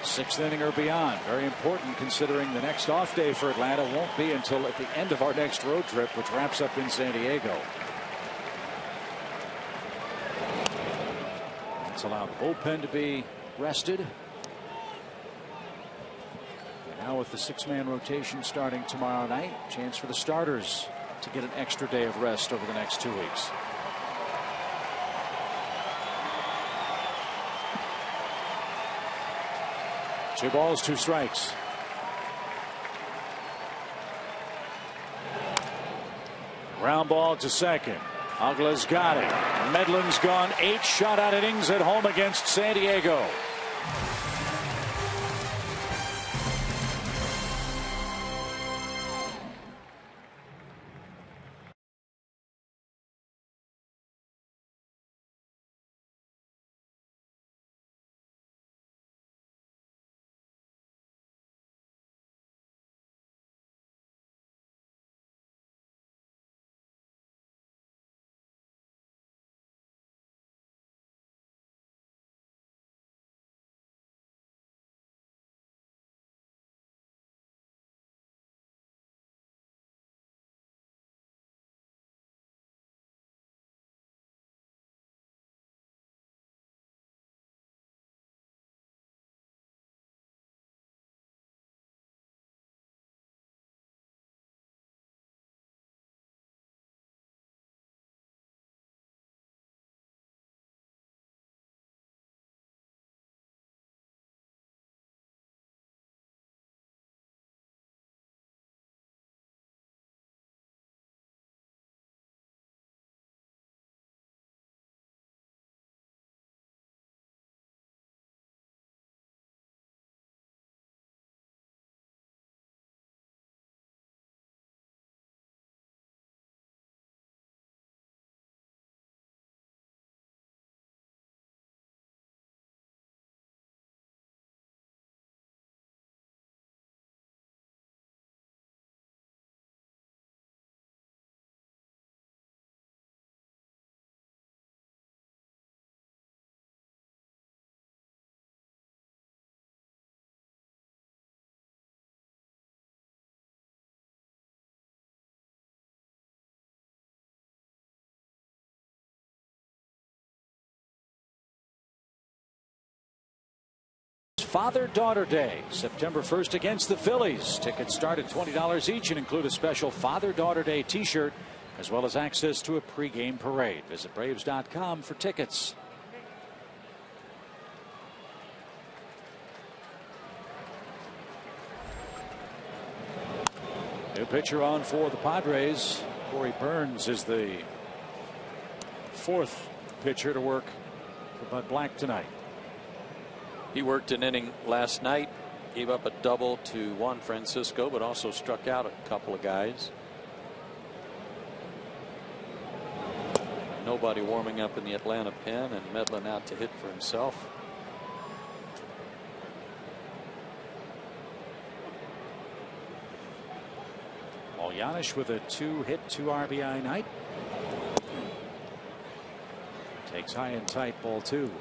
6th inning or beyond. Very important considering the next off day for Atlanta won't be until at the end of our next road trip, which wraps up in San Diego. Let's allow the bullpen to be rested. And now with the 6-man rotation starting tomorrow night, chance for the starters to get an extra day of rest over the next 2 weeks. Two balls, 2 strikes. Ground ball to second. Uggla's got it. Medlen's gone 8 shutout innings at home against San Diego. Father-Daughter Day, September 1st against the Phillies. Tickets start at $20 each and include a special Father-Daughter Day t-shirt as well as access to a pregame parade. Visit Braves.com for tickets. New pitcher on for the Padres. Corey Burns is the 4th pitcher to work for Bud Black tonight. He worked an inning last night, gave up a double to Juan Francisco, but also struck out a couple of guys. Nobody warming up in the Atlanta pen, and Medlen out to hit for himself. Yanis with a 2-hit, 2 RBI night. Takes high and tight, ball 2.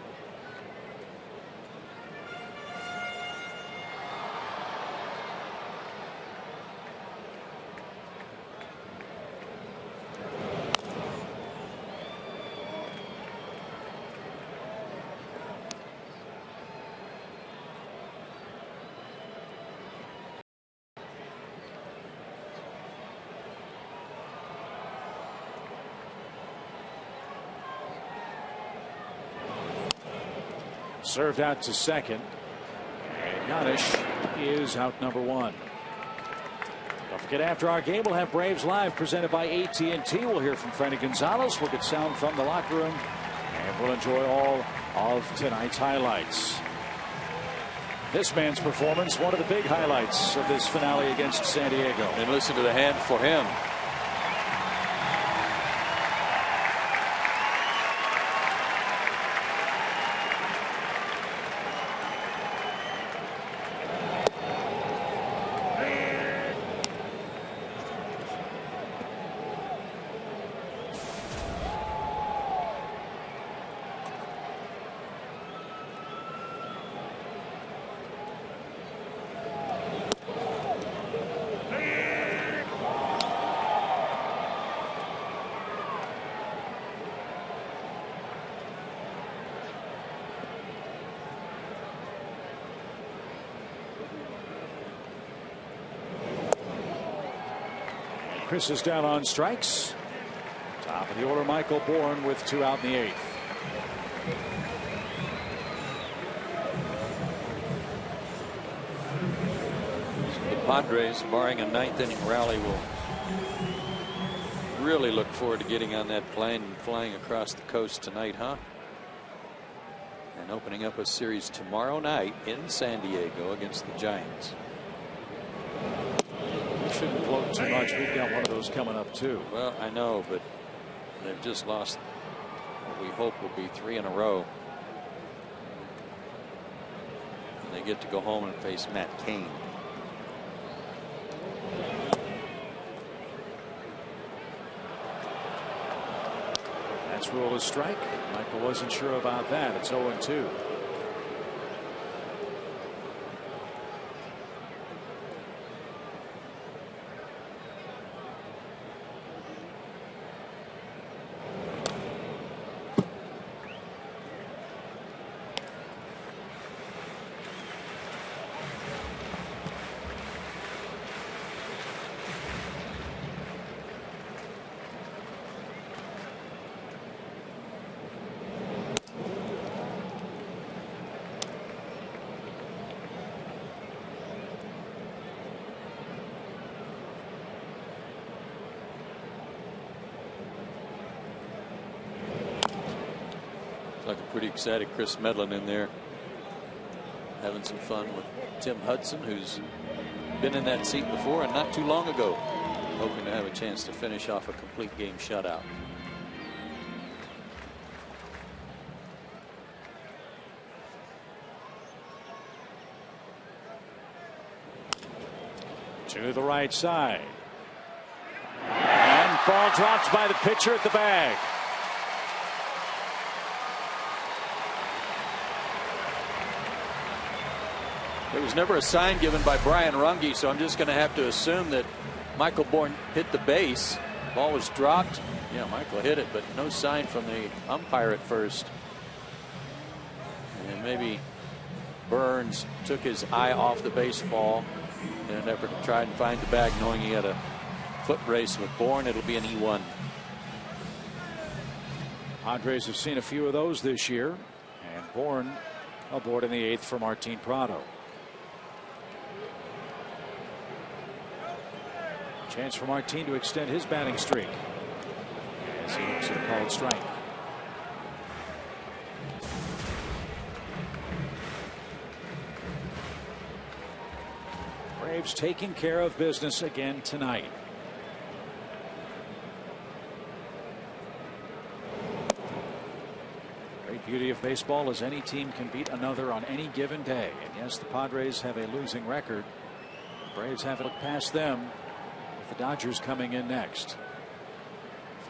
Served out to second. And Yanis is out number 1. Don't forget, after our game, we'll have Braves Live presented by AT&T. We'll hear from Freddy Gonzalez. We'll get sound from the locker room. And we'll enjoy all of tonight's highlights. This man's performance, one of the big highlights of this finale against San Diego. And listen to the hand for him. Chris is down on strikes. Top of the order, Michael Bourne with 2 out in the 8th. The Padres, barring a 9th inning rally, will really look forward to getting on that plane and flying across the coast tonight, huh? And opening up a series tomorrow night in San Diego against the Giants. We shouldn't float too much. We've got one of those coming up too. Well, I know, but they've just lost what we hope will be 3 in a row. And they get to go home and face Matt Cain. That's ruled a strike. Michael wasn't sure about that. It's 0-2. Like a pretty excited Chris Medlen in there, having some fun with Tim Hudson, who's been in that seat before and not too long ago, hoping to have a chance to finish off a complete game shutout. To the right side, and ball dropped by the pitcher at the bag. There was never a sign given by Brian Runge, so I'm just going to have to assume that Michael Bourne hit the base. Ball was dropped. Yeah, Michael hit it, but no sign from the umpire at first. And maybe Burns took his eye off the baseball in an effort to try and find the bag, knowing he had a foot race with Bourne. It'll be an E1. Padres have seen a few of those this year, and Bourne aboard in the 8th for Martin Prado. Chance for Martin to extend his batting streak as he looks at a called strike. Braves taking care of business again tonight. Great beauty of baseball is any team can beat another on any given day. And yes, the Padres have a losing record. The Braves have it past them, with the Dodgers coming in next.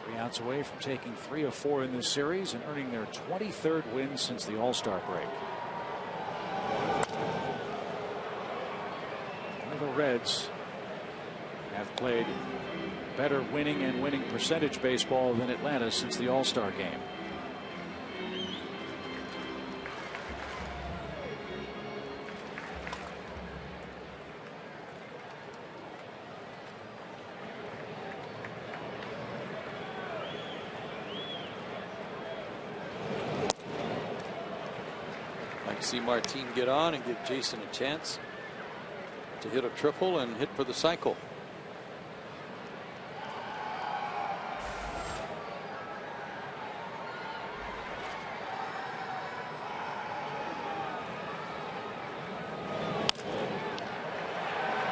3 outs away from taking 3 of 4 in this series and earning their 23rd win since the All-Star break. The Reds have played better winning and winning percentage baseball than Atlanta since the All-Star game. Like to see Martin get on and give Jason a chance to hit a triple and hit for the cycle.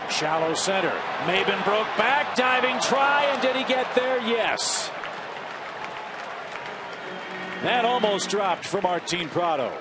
Shallow center. Maben broke back, diving try, and did he get there? Yes. That almost dropped for Martin Prado.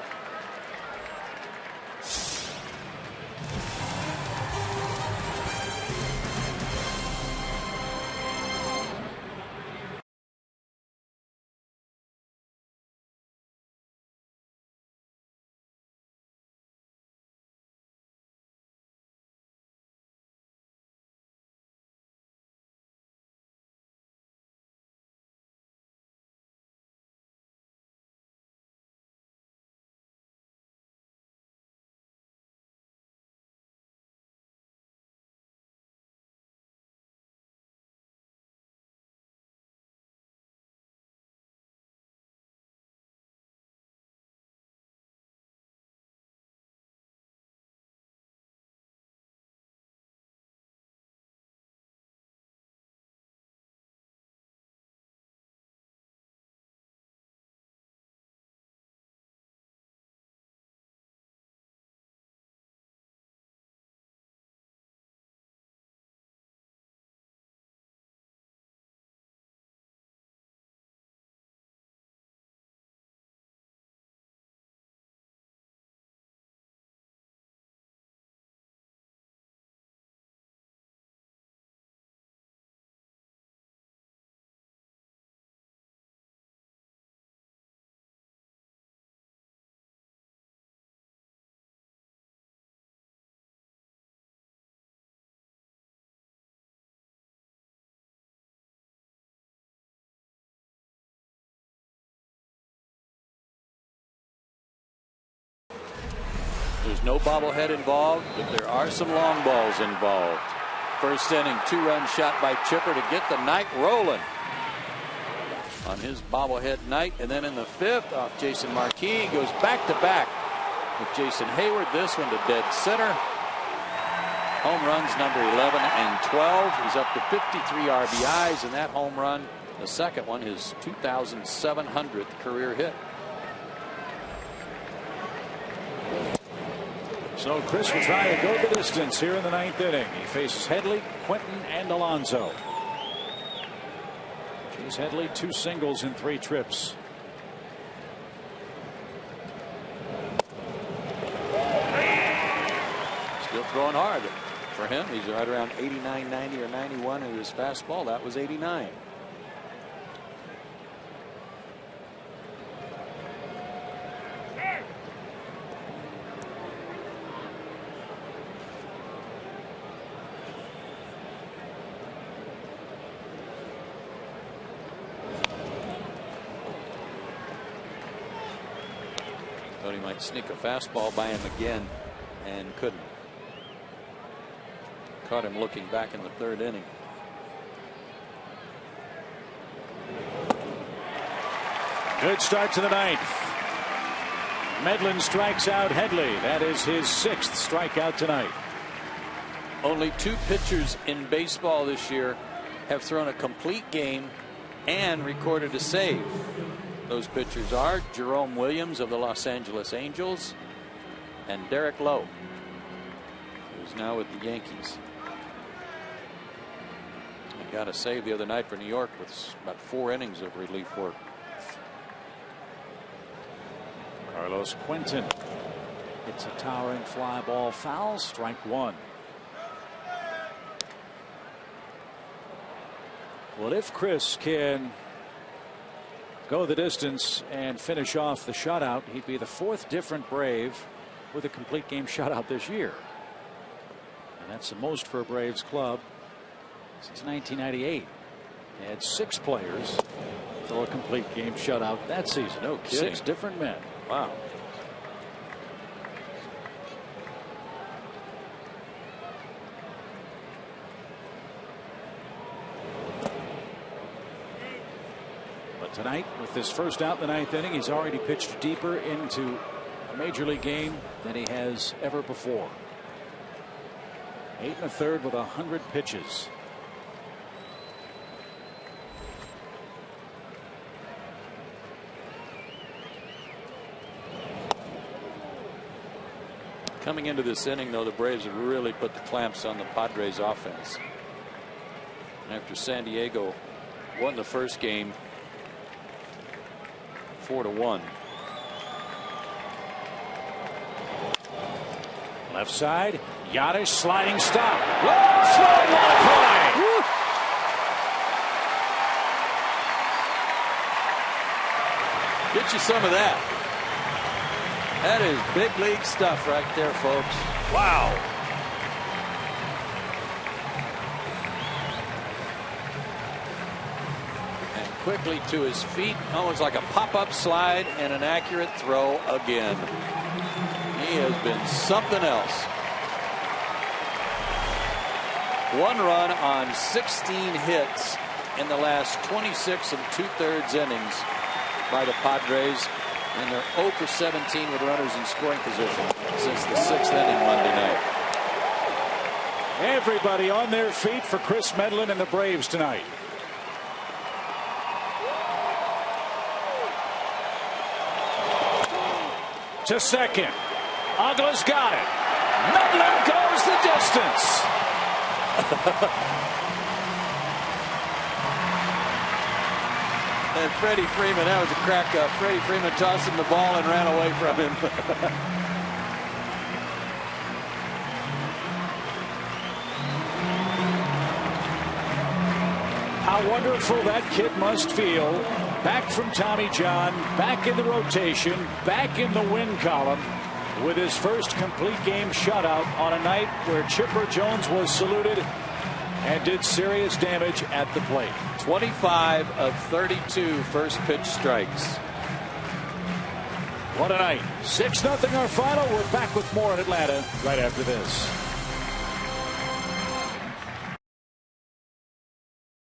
There's no bobblehead involved, but there are some long balls involved. First inning, 2-run shot by Chipper to get the night rolling on his bobblehead night. And then in the 5th, off Jason Marquis, goes back-to-back with Jason Hayward. This one to dead center. Home runs number 11 and 12. He's up to 53 RBIs in that home run. The second one, his 2,700th career hit. So Chris will try to go the distance here in the 9th inning. He faces Headley, Quinton, and Alonso. Chase Headley, 2 singles in 3 trips. Still throwing hard for him. He's right around 89, 90, or 91 in his fastball. That was 89. Thought he might sneak a fastball by him again and couldn't. Caught him looking back in the 3rd inning. Good start to the 9th. Medlen strikes out Headley. That is his 6th strikeout tonight. Only 2 pitchers in baseball this year have thrown a complete game and recorded a save. Those pitchers are Jerome Williams of the Los Angeles Angels and Derek Lowe, who's now with the Yankees. He got a save the other night for New York with about 4 innings of relief work. Carlos Quinton hits a towering fly ball foul. Strike 1. Well, if Chris can go the distance and finish off the shutout, he'd be the 4th different Brave with a complete game shutout this year. And that's the most for a Braves club since 1998. They had 6 players throw a complete game shutout that season. No kidding. 6 different men. Wow. But tonight, with this first out in the 9th inning, he's already pitched deeper into a major league game than he has ever before. 8 1/3 with 100 pitches. Coming into this inning, though, the Braves have really put the clamps on the Padres offense. After San Diego won the first game 4-1. Left side, Yadish sliding stop. Slow ball play. Woo. Get you some of that. That is big league stuff right there, folks. Wow. And quickly to his feet, almost like a pop-up slide and an accurate throw again. He has been something else. 1 run on 16 hits in the last 26 2/3 innings by the Padres. And they're 0 for 17 with runners in scoring position since the 6th inning Monday night. Everybody on their feet for Chris Medlen and the Braves tonight. To second. Uggla's got it. Medlen goes the distance. And Freddie Freeman, that was a crack up. Freddie Freeman tossed him the ball and ran away from him. How wonderful that kid must feel. Back from Tommy John, back in the rotation, back in the win column with his first complete game shutout on a night where Chipper Jones was saluted and did serious damage at the plate. 25 of 32 first pitch strikes. What a night. 6-0 our final. We're back with more in Atlanta right after this.